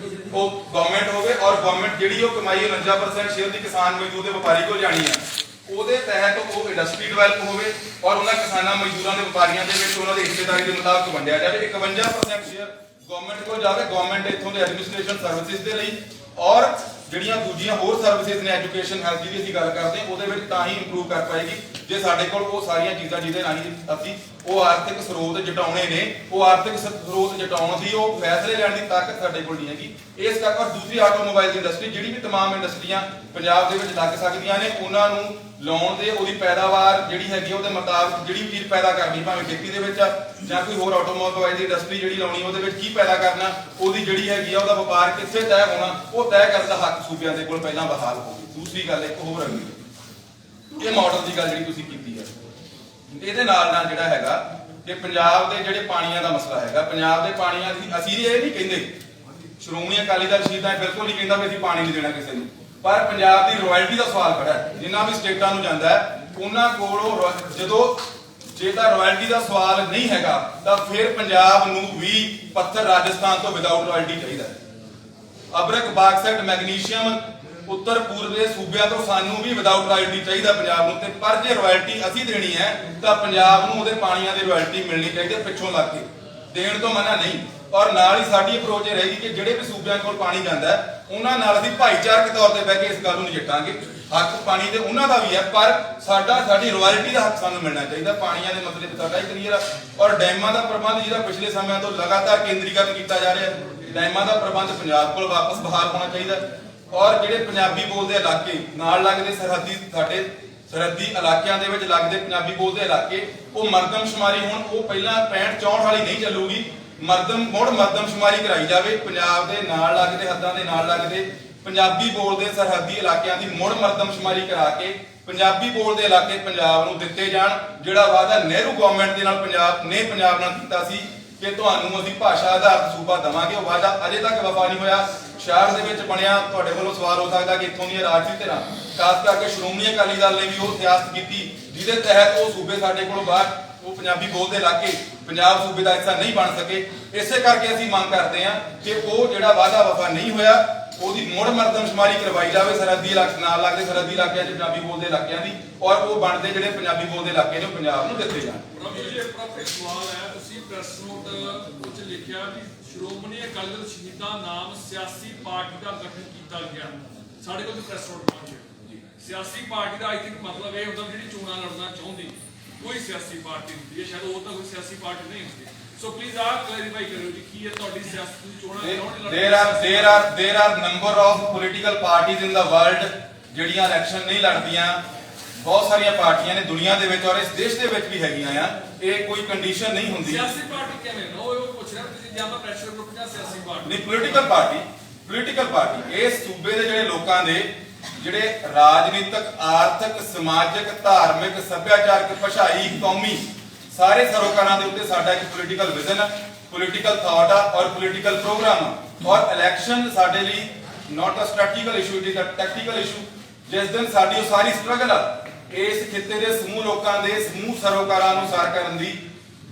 ਉਹ ਗਵਰਨਮੈਂਟ ਹੋਵੇ, ਔਰ ਗਵਰਨਮੈਂਟ ਜਿਹੜੀ ਉਹ ਕਮਾਈ 49% ਸ਼ੇਅਰ ਦੀ ਕਿਸਾਨ, ਮਜ਼ਦੂਰ ਤੇ ਵਪਾਰੀ ਕੋਲ ਜਾਣੀ ਆ। ਉਹਦੇ ਤਹਿਤ ਉਹ ਇੰਡਸਟਰੀ ਡਿਵੈਲਪ ਹੋਵੇ, ਔਰ ਉਹਨਾਂ ਕਿਸਾਨਾਂ, ਮਜ਼ਦੂਰਾਂ ਦੇ ਵਪਾਰੀਆਂ ਦੇ ਵਿੱਚ ਉਹਨਾਂ ਦੀ ਹਿੱਸੇਦਾਰੀ ਦੇ ਮੁਤਾਬਕ ਵੰਡਿਆ ਜਾਵੇ। 51% ਸ਼ੇਅਰ ਗਵਰਨਮੈਂਟ ਕੋਲ ਜਾਵੇ, ਗਵਰਨਮੈਂਟ ਇੱਥੋਂ ਦੇ ਐਡਮਿਨਿਸਟ੍ਰੇਸ਼ਨ ਸਰਵਿਸਿਜ਼ ਦੇ ਲਈ, ਔਰ ਜਿਹੜੀਆਂ ਦੂਜੀਆਂ ਹੋਰ ਸਰਵਿਸਿਜ਼ ਨੇ, ਐਜੂਕੇਸ਼ਨ, ਹੈਲਥ ਦੀ ਅਸੀਂ ਗੱਲ ਕਰਦੇ ਹਾਂ, ਉਹਦੇ ਵਿੱਚ ਤਾਂ ਹੀ ਇੰਪਰੂਵ ਕਰ ਪਾਏਗੀ ਜੇ ਸਾਡੇ ਕੋਲ ਉਹ ਸਾਰੀਆਂ ਚੀਜ਼ਾਂ ਜਿਹਦੇ ਨਾਲ ਅਸੀਂ ਉਹ ਆਰਥਿਕ ਸਰੋਤ ਜਟਾਉਣੇ ਨੇ, ਉਹ ਆਰਥਿਕ ਸਰੋਤ ਜਟਾਉਣ ਦੀ ਉਹ ਫੈਸਲੇ ਲੈਣ ਦੀ ਤਾਕਤ ਸਾਡੇ ਕੋਲ ਨਹੀਂ ਹੈਗੀ। ਇਸ ਕਰਕੇ ਦੂਸਰੀ ਆਟੋਮੋਬਾਈਲ ਦੀ ਇੰਡਸਟਰੀ, ਜਿਹੜੀ ਵੀ तमाम ਇੰਡਸਟਰੀਆਂ ਪੰਜਾਬ ਦੇ ਵਿੱਚ ਲੱਗ ਸਕਦੀਆਂ ਨੇ, ਉਹਨਾਂ ਨੂੰ ਲਾਉਣ ਦੇ, ਉਹਦੀ ਪੈਦਾਵਾਰ ਜਿਹੜੀ ਹੈਗੀ ਉਹਦੇ ਮੁਤਾਬਕ ਜਿਹੜੀ ਚੀਜ਼ ਪੈਦਾ ਕਰਨੀ, ਭਾਵੇਂ ਖੇਤੀ ਦੇ ਵਿੱਚ ਜਾਂ ਕੋਈ ਹੋਰ ਆਟੋਮੋਬਾਈਲ ਦੀ ਇੰਡਸਟਰੀ ਜਿਹੜੀ ਲਾਉਣੀ, ਉਹਦੇ ਵਿੱਚ ਕੀ ਪੈਦਾ ਕਰਨਾ, ਉਹਦੀ ਜਿਹੜੀ ਹੈਗੀ ਆ ਉਹਦਾ ਵਪਾਰ ਕਿੱਥੇ ਤੈਅ ਹੋਣਾ, ਉਹ ਤੈਅ ਕਰਨ ਦਾ ਹੱਕ ਸੂਬਿਆਂ ਦੇ ਕੋਲ ਪਹਿਲਾਂ ਬਹਾਲ ਹੋਵੇ। ਦੂਸਰੀ ਗੱਲ ਇੱਕ ਹੋਰ ਹੈਗੀ, ਇਹ ਮਾਡਲ ਦੀ ਗੱਲ ਜਿਹੜੀ ਤੁਸੀਂ ਕੀਤੀ ਹੈ, ਇਹਦੇ ਨਾਲ ਜਿਹੜਾ ਹੈਗਾ ਕਿ ਪੰਜਾਬ ਦੇ ਜਿਹੜੇ ਪਾਣੀਆਂ ਦਾ ਮਸਲਾ ਹੈਗਾ, ਪੰਜਾਬ ਦੇ ਪਾਣੀਆਂ ਦੀ ਅਸੀਂ ਇਹ ਨਹੀਂ ਕਹਿੰਦੇ, ਸ਼੍ਰੋਮਣੀ ਅਕਾਲੀ ਦਲ ਸ਼ਹੀਦਾਂ ਬਿਲਕੁਲ ਨਹੀਂ ਕਹਿੰਦਾ ਵੀ ਅਸੀਂ ਪਾਣੀ ਨਹੀਂ ਦੇਣਾ ਕਿਸੇ ਨੂੰ, ਪਰ ਪੰਜਾਬ ਦੀ ਰਾਇਲਟੀ ਦਾ ਸਵਾਲ ਖੜਾ ਹੈ। ਜਿੰਨਾ ਵੀ ਸਟੇਟਾਂ ਨੂੰ ਜਾਂਦਾ ਹੈ ਉਹਨਾਂ ਕੋਲੋਂ ਜਦੋਂ ਜੇ ਤਾਂ ਰਾਇਲਟੀ ਦਾ ਸਵਾਲ ਨਹੀਂ ਹੈਗਾ ਤਾਂ ਫਿਰ ਪੰਜਾਬ ਨੂੰ ਵੀ ਪੱਥਰ ਰਾਜਸਥਾਨ ਤੋਂ ਵਿਦਆਊਟ ਰਾਇਲਟੀ ਚਾਹੀਦਾ ਹੈ। ਅਬਰਕ, ਬਾਕਸਾਈਟ, ਮੈਗਨੀਸ਼ੀਅਮ ਉੱਤਰ ਪੂਰਬੀ ਸੂਬਿਆਂ ਤੋਂ ਸਾਨੂੰ ਵੀ ਵਿਦਆਊਟ ਰਾਇਲਟੀ ਚਾਹੀਦਾ ਪੰਜਾਬ ਨੂੰ, ਤੇ ਪਰ ਜੇ ਰਾਇਲਟੀ ਅਸੀਂ ਦੇਣੀ ਹੈ ਤਾਂ ਪੰਜਾਬ ਨੂੰ ਉਹਦੇ ਪਾਣੀਆਂ ਦੀ ਰਾਇਲਟੀ ਮਿਲਣੀ ਚਾਹੀਦੀ ਹੈ ਪਿੱਛੋਂ ਲੱਗ ਕੇ, ਦੇਣ ਤੋਂ ਮਨਾ ਨਹੀਂ। ਔਰ ਨਾਲ ਹੀ ਸਾਡੀ ਅਪਰੋਚ ਇਹ ਰਹੇਗੀ ਕਿ ਜਿਹੜੇ ਵੀ ਸੂਬਿਆਂ ਕੋਲ ਪਾਣੀ ਜਾਂਦਾ ਉਹਨਾਂ ਨਾਲ ਅਸੀਂ ਭਾਈਚਾਰਕ ਤੌਰ ਤੇ ਬਹਿ ਕੇ ਇਸ ਗੱਲ ਨੂੰ ਨਜਿੱਠਾਂਗੇ। ਹੱਕ ਪਾਣੀ ਦੇ ਉਹਨਾਂ ਦਾ ਵੀ ਹੈ, ਪਰ ਸਾਡੀ ਰਾਇਲਟੀ ਦਾ ਹੱਕ ਸਾਨੂੰ ਮਿਲਣਾ ਚਾਹੀਦਾ। ਪਾਣੀਆਂ ਦੇ ਮਸਲੇ ਤੇ ਸਾਡਾ ਹੀ ਕਲੀਅਰ ਆ। ਔਰ ਡੈਮਾਂ ਦਾ ਪ੍ਰਬੰਧ ਜਿਹੜਾ ਪਿਛਲੇ ਸਮਿਆਂ ਤੋਂ ਲਗਾਤਾਰ ਕੇਂਦਰੀਕਰਨ ਕੀਤਾ ਜਾ ਰਿਹਾ, ਡੈਮਾਂ ਦਾ ਪ੍ਰਬੰਧ ਪੰਜਾਬ ਕੋਲ ਵਾਪਸ ਬਹਾਲ ਹੋਣਾ ਚਾਹੀਦਾ। ਔਰ ਜਿਹੜੇ ਪੰਜਾਬੀ ਬੋਲਦੇ ਇਲਾਕੇ ਨਾਲ ਲੱਗਦੇ ਸਰਹੱਦੀ ਸਾਡੇ ਸਰਹੱਦੀ ਇਲਾਕਿਆਂ ਦੇ ਵਿੱਚ ਲੱਗਦੇ ਪੰਜਾਬੀ ਬੋਲਦੇ ਇਲਾਕੇ ਉਹ ਮਰਦਮਸ਼ੁਮਾਰੀ ਹੁਣ ਉਹ ਪਹਿਲਾਂ 65-64 ਵਾਲੀ ਨਹੀਂ ਚੱਲੂਗੀ। ਮੁੜ ਮਰਦਮਸ਼ੁਮਾਰੀ ਕਰਾਈ ਜਾਵੇ। ਪੰਜਾਬ ਦੇ ਨਾਲ ਲੱਗਦੇ ਹੱਦਾਂ ਦੇ ਨਾਲ ਲੱਗਦੇ ਪੰਜਾਬੀ ਬੋਲਦੇ ਸਰਹੱਦੀ ਇਲਾਕਿਆਂ ਦੀ ਮੁੜ ਮਰਦਮਸ਼ੁਮਾਰੀ ਕਰਾ ਕੇ ਪੰਜਾਬੀ ਬੋਲਦੇ ਇਲਾਕੇ ਪੰਜਾਬ ਨੂੰ ਦਿੱਤੇ ਜਾਣ। ਜਿਹੜਾ ਵਾਅਦਾ ਨਹਿਰੂ ਗਵਰਨਮੈਂਟ ਦੇ ਨਾਲ ਪੰਜਾਬ ਨਾਲ ਕੀਤਾ ਸੀ ਕਿ ਤੁਹਾਨੂੰ ਅਸੀਂ ਭਾਸ਼ਾ ਆਧਾਰਿਤ ਸੂਬਾ ਦੇਵਾਂਗੇ, ਉਹ ਵਾਅਦਾ ਅਜੇ ਤੱਕ ਵਫਾ ਨਹੀਂ ਹੋਇਆ। ਸ਼ਹਿਰ ਦੇ ਵਿੱਚ ਬਣਿਆ, ਤੁਹਾਡੇ ਵੱਲੋਂ ਸਵਾਲ ਹੋ ਸਕਦਾ ਕਿ ਇੱਥੋਂ ਦੀਆਂ ਰਾਜਸੀ ਧਿਰਾਂ ਖਾਸ ਕਰਕੇ ਸ਼੍ਰੋਮਣੀ ਅਕਾਲੀ ਦਲ ਨੇ ਵੀ ਉਹ ਸਿਆਸਤ ਕੀਤੀ ਜਿਹਦੇ ਤਹਿਤ ਉਹ ਸੂਬੇ ਸਾਡੇ ਕੋਲੋਂ ਬਾਹਰ ਉਹ ਪੰਜਾਬੀ ਬੋਲਦੇ ਇਲਾਕੇ ਪੰਜਾਬ ਸੂਬੇ ਦਾ ਹਿੱਸਾ ਨਹੀਂ ਬਣ ਸਕੇ। ਇਸੇ ਕਰਕੇ ਅਸੀਂ ਮੰਗ ਕਰਦੇ ਹਾਂ ਕਿ ਉਹ ਜਿਹੜਾ ਵਾਅਦਾ ਵਫਾ ਨਹੀਂ ਹੋਇਆ ਉਹਦੀ ਮੁੜ ਮਰਦਮਸ਼ੁਮਾਰੀ ਕਰਵਾਈ ਜਾਵੇ ਸਰਹੱਦੀ ਇਲਾਕੇ ਨਾਲ ਲੱਗਦੇ ਸਰਹੱਦੀ ਇਲਾਕਿਆਂ 'ਚ ਪੰਜਾਬੀ ਬੋਲਦੇ ਇਲਾਕਿਆਂ ਦੀ, ਔਰ ਉਹ ਬਣਦੇ ਜਿਹੜੇ ਪੰਜਾਬੀ ਬੋਲਦੇ ਇਲਾਕੇ ਨੇ ਉਹ ਪੰਜਾਬ ਨੂੰ ਦਿੱਤੇ ਜਾਣ। ਪ੍ਰੋਫੈਸਰ ਸਵਾਲ ਹੈ, ਤੁਸੀਂ ਪ੍ਰੈਸ ਨੋਟ ਵਿੱਚ ਲਿਖਿਆ ਵੀ ਸ਼੍ਰੋਮਣੀ ਅਕਾਲੀ ਦਲ ਸ਼ਹੀਦਾਂ ਨਾਮ ਸਿਆਸੀ ਪਾਰਟੀ ਦਾ ਗਠਨ ਕੀਤਾ ਗਿਆ। ਸਾਡੇ ਕੋਲ ਪ੍ਰੈਸ ਨੋਟ ਪਹੁੰਚਿਆ। ਸਿਆਸੀ ਪਾਰਟੀ ਦਾ ਆਈ ਥਿੰਕ ਮਤਲਬ ਇਹ ਹੁੰਦਾ ਜਿਹੜੀ ਚੋਣਾਂ ਲੜਨਾ ਚਾਹੁੰਦੀ ਕੋਈ ਸਿਆਸੀ ਪਾਰਟੀ ਹੁੰਦੀ ਹੈ, ਸ਼ਾਇਦ ਉਹ ਤਾਂ ਕੋਈ ਸਿਆਸੀ ਪਾਰਟੀ ਨਹੀਂ ਹੁੰਦੀ। ਸੋ ਪਲੀਜ਼ ਆਪ ਕਲੈਰੀਫਾਈ ਕਰਿਓ ਜੀ ਕੀ ਹੈ ਤੁਹਾਡੀ ਸਿਆਸਤ ਦੀ ਚੋਣਾਂ। There are number of political parties in the world ਜਿਹੜੀਆਂ ਇਲੈਕਸ਼ਨ ਨਹੀਂ ਲੜਦੀਆਂ। ਬਹੁਤ ਸਾਰੀਆਂ ਪਾਰਟੀਆਂ ਨੇ ਦੁਨੀਆ ਦੇ ਵਿੱਚ ਔਰ ਇਸ ਦੇਸ਼ ਦੇ ਵਿੱਚ ਵੀ ਹੈਗੀਆਂ ਆ। ਇਹ ਕੋਈ ਕੰਡੀਸ਼ਨ ਨਹੀਂ ਹੁੰਦੀ। ਸਿਆਸੀ ਪਾਰਟੀ ਕਿਵੇਂ ਨਾ ਉਹ ਪੁੱਛ ਰਿਹਾ ਤੁਸੀਂ ਜਾਂ ਤਾਂ ਪ੍ਰੈਸ਼ਰ ਗਰੁੱਪ ਜਾਂ ਸਿਆਸੀ ਪਾਰਟੀ ਨਹੀਂ, ਪੋਲੀਟੀਕਲ ਪਾਰਟੀ ਇਸ ਸੂਬੇ ਦੇ ਜਿਹੜੇ ਲੋਕਾਂ ਦੇ ਜਿਹੜੇ ਰਾਜਨੀਤਿਕ, ਆਰਥਿਕ, ਸਮਾਜਿਕ, ਧਾਰਮਿਕ, ਸੱਭਿਆਚਾਰਕ, ਭਾਸ਼ਾਈ, ਕੌਮੀ ਸਾਰੇ ਸਰੋਕਾਰਾਂ ਦੇ ਉੱਤੇ ਸਾਡਾ ਇੱਕ ਪੋਲੀਟੀਕਲ ਵਿਜ਼ਨ ਹੈ, ਪੋਲੀਟੀਕਲ ਥਾਟ ਆ ਔਰ ਪੋਲੀਟੀਕਲ ਪ੍ਰੋਗਰਾਮ ਆ। ਔਰ ਇਲੈਕਸ਼ਨ ਸਾਡੇ ਲਈ not a strategical issue, it is a tactical issue. ਜਿਸ ਦਿਨ ਸਾਡੀ ਉਹ ਸਾਰੀ ਸਟਰਗਲ ਆ ਇਸ ਖਿੱਤੇ ਦੇ ਸਮੂਹ ਲੋਕਾਂ ਦੇ ਸਮੂਹ ਸਰੋਕਾਰਾਂ ਨੂੰ ਸਾਰ ਕਰਨ ਦੀ,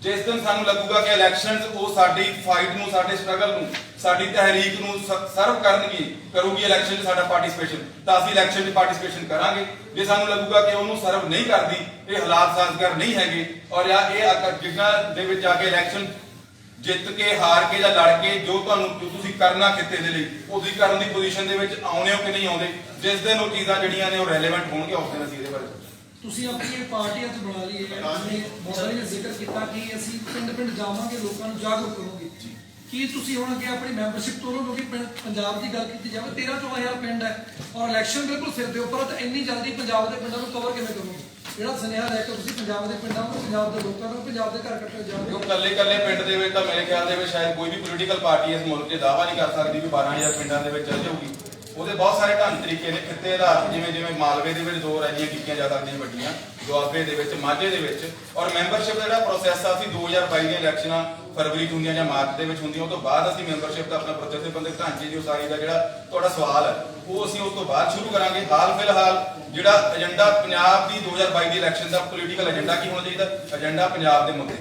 ਜਿਸ ਦਿਨ ਸਾਨੂੰ ਲੱਗੂਗਾ ਕਿ ਇਲੈਕਸ਼ਨਸ ਉਹ ਸਾਡੀ ਫਾਈਟ ਨੂੰ, ਸਾਡੇ ਸਟਰਗਲ ਨੂੰ, ਸਾਡੀ ਤਹਿਰੀਕ ਨੂੰ ਸਰਵ ਕਰੂਗੀ ਇਲੈਕਸ਼ਨ 'ਚ ਸਾਡਾ ਪਾਰਟਿਸਿਪੇਸ਼ਨ, ਤਾਂ ਅਸੀਂ ਇਲੈਕਸ਼ਨ 'ਚ ਪਾਰਟਿਸਿਪੇਸ਼ਨ ਕਰਾਂਗੇ। ਜੇ ਸਾਨੂੰ ਲੱਗੂਗਾ ਕਿ ਉਹਨੂੰ ਸਰਵ ਨਹੀਂ ਕਰਦੀ, ਇਹ ਹਾਲਾਤ ਸਾਜ਼ਗਾਰ ਨਹੀਂ ਹੈਗੇ ਔਰ ਇਹ ਜਿੰਨਾਂ ਦੇ ਵਿੱਚ ਜਾ ਕੇ ਇਲੈਕਸ਼ਨ ਜਿੱਤ ਕੇ ਹਾਰ ਕੇ ਜਾਂ ਲੜ ਕੇ ਜੋ ਤੁਸੀਂ ਕਰਨਾ ਖਿੱਤੇ ਦੇ ਲਈ ਉਹਦੀ ਕਰਨ ਦੀ ਪੋਜੀਸ਼ਨ ਦੇ ਵਿੱਚ ਆਉਣੇ ਹੋ ਕਿ ਨਹੀਂ ਆਉਂਦੇ, ਜਿਸ ਦਿਨ ਉਹ ਚੀਜ਼ਾਂ ਜਿਹੜੀਆਂ ਨੇ ਉਹ ਰੈਲੇਵੈਂਟ ਹੋਣਗੀਆਂ ਉਸ ਦਿਨ ਅਸੀਂ ਇਹਦੇ ਬਾਰੇ ਤੁਸੀਂ ਆਪਣੀ ਪਾਰਟੀ ਅੱਜ ਬਣਾ ਲਈ ਹੈ। ਤੁਸੀਂ ਬਹੁਤ ਸਾਰੀ ਜ਼ਿਕਰ ਕੀਤਾ ਕਿ ਅਸੀਂ ਪਿੰਡ ਜਾਵਾਂਗੇ, ਲੋਕਾਂ ਨੂੰ ਜਾਗਰੂਕ ਕਰੋਗੇ। ਕੀ ਤੁਸੀਂ ਹੁਣ ਅੱਗੇ ਆਪਣੀ ਮੈਂਬਰਸ਼ਿਪ ਤੋਰੋ? ਕਿਉਂਕਿ ਪੰਜਾਬ ਦੀ ਗੱਲ ਕੀਤੀ ਜਾਵੇ 13-14 ਪਿੰਡ ਹੈ ਔਰ ਇਲੈਕਸ਼ਨ ਬਿਲਕੁਲ ਸਿਰ ਦੇ ਉੱਪਰ, ਤਾਂ ਇੰਨੀ ਜਲਦੀ ਪੰਜਾਬ ਦੇ ਪਿੰਡਾਂ ਨੂੰ ਕਵਰ ਕਿਵੇਂ ਕਰੋਗੇ? ਜਿਹੜਾ ਸੁਨੇਹਾ ਲੈ ਕੇ ਤੁਸੀਂ ਪੰਜਾਬ ਦੇ ਪਿੰਡਾਂ ਨੂੰ, ਪੰਜਾਬ ਦੇ ਲੋਕਾਂ ਨੂੰ, ਪੰਜਾਬ ਦੇ ਘਰ ਕੱਟੇ ਜਾਓਗੇ। ਉਹ ਕੱਲੇ ਪਿੰਡ ਦੇ ਵਿੱਚ ਤਾਂ ਮੇਰੇ ਖਿਆਲ ਦੇ ਵਿੱਚ ਸ਼ਾਇਦ ਕੋਈ ਵੀ ਪੋਲੀਟੀਕਲ ਪਾਰਟੀ ਇਸ ਮੁਲਕ 'ਚ ਦਾਅਵਾ ਨਹੀਂ ਕਰ ਸਕਦੀ ਵੀ 12,000 ਪਿੰਡਾਂ ਦੇ ਵਿੱਚ ਚੱਲ ਜਾਊਗੀ। ਉਹਦੇ ਬਹੁਤ ਸਾਰੇ ਢੰਗ ਤਰੀਕੇ ਨੇ ਖਿੱਤੇ ਆਧਾਰਿਤ, ਜਿਵੇਂ ਮਾਲਵੇ ਦੇ ਵਿੱਚ 2 ਰੈਲੀਆਂ ਕੀਤੀਆਂ ਜਾ ਸਕਦੀਆਂ ਵੱਡੀਆਂ, ਦੁਆਬੇ ਦੇ ਵਿੱਚ, ਮਾਝੇ ਦੇ ਵਿੱਚ। ਔਰ ਮੈਂਬਰਸ਼ਿਪ ਦਾ ਜਿਹੜਾ ਪ੍ਰੋਸੈਸ ਆ ਅਸੀਂ 2022 ਦੀਆਂ ਇਲੈਕਸ਼ਨਾਂ ਫਰਵਰੀ 'ਚ ਹੁੰਦੀਆਂ ਜਾਂ ਮਾਰਚ ਦੇ ਵਿੱਚ ਹੁੰਦੀਆਂ, ਉਹ ਤੋਂ ਬਾਅਦ ਅਸੀਂ ਮੈਂਬਰਸ਼ਿਪ ਦਾ ਆਪਣਾ ਜਥੇਬੰਦਕ ਢਾਂਚੇ ਦੀ ਉਸਾਰੀ ਦਾ ਜਿਹੜਾ ਤੁਹਾਡਾ ਸਵਾਲ ਹੈ ਉਹ ਅਸੀਂ ਉਸ ਤੋਂ ਬਾਅਦ ਸ਼ੁਰੂ ਕਰਾਂਗੇ। ਹਾਲ ਫਿਲਹਾਲ ਜਿਹੜਾ ਏਜੰਡਾ ਪੰਜਾਬ ਦੀ 2022 ਦੀ ਇਲੈਕਸ਼ਨ ਦਾ ਪੋਲੀਟੀਕਲ ਏਜੰਡਾ ਕੀ ਹੋਣਾ ਚਾਹੀਦਾ? ਏਜੰਡਾ ਪੰਜਾਬ ਦੇ ਮੁੱਦੇ,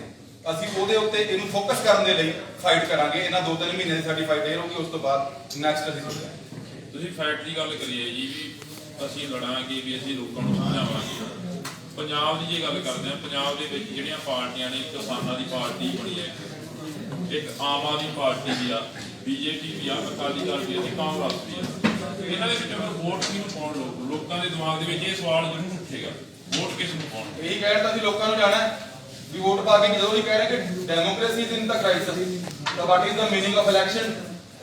ਅਸੀਂ ਉਹਦੇ ਉੱਤੇ ਇਹਨੂੰ ਫੋਕਸ ਕਰਨ ਦੇ ਲਈ ਫਾਈਟ ਕਰਾਂਗੇ। ਇਹਨਾਂ 2-3 ਮਹੀਨੇ ਦੀ ਸਾਡੀ ਫਾਈਟ ਇਹ ਰਹੂਗੀ, ਉਸ ਤੋਂ ਬਾਅਦ ਨੈਕਸਟ ਅਸੀਂ ਸੋਚਾਂਗੇ। ਤੁਸੀਂ ਫੈਕਟ ਦੀ ਗੱਲ ਕਰੀਏ ਜੀ ਵੀ ਅਸੀਂ ਲੜਾਂਗੇ, ਵੀ ਅਸੀਂ ਲੋਕਾਂ ਨੂੰ ਸਮਝਾਵਾਂਗੇ। ਪੰਜਾਬ ਦੀ ਜੇ ਗੱਲ ਕਰਦੇ ਹਾਂ, ਪੰਜਾਬ ਦੇ ਵਿੱਚ ਜਿਹੜੀਆਂ ਪਾਰਟੀਆਂ ਨੇ, ਕਿਸਾਨਾਂ ਦੀ ਪਾਰਟੀ ਬਣੀ ਹੈ, ਇੱਕ ਆਮ ਆਦਮੀ ਪਾਰਟੀ ਵੀ ਆ, ਬੀਜੇਪੀ ਵੀ ਆ, ਅਕਾਲੀ ਦਲ ਵੀ ਆ ਤੇ ਕਾਂਗਰਸ ਵੀ ਆ। ਇਹਨਾਂ ਦੇ ਵਿੱਚ ਅਗਰ ਵੋਟ ਕਿਹਨੂੰ ਪਾਉਣ, ਲੋਕਾਂ ਦੇ ਦਿਮਾਗ ਦੇ ਵਿੱਚ ਇਹ ਸਵਾਲ ਜ਼ਰੂਰ ਉੱਠੇਗਾ, ਵੋਟ ਕਿਸ ਨੂੰ ਪਾਉਣ? ਇਹੀ ਕਹਿਣ ਤਾਂ ਅਸੀਂ ਲੋਕਾਂ ਨੂੰ ਜਾਣਾ ਵੀ ਵੋਟ ਪਾ ਕੇ ਜਦੋਂ ਨਹੀਂ ਕਹਿ ਰਹੇ ਕਿ democracy is in the crisis, ਤਾਂ what is the meaning of election?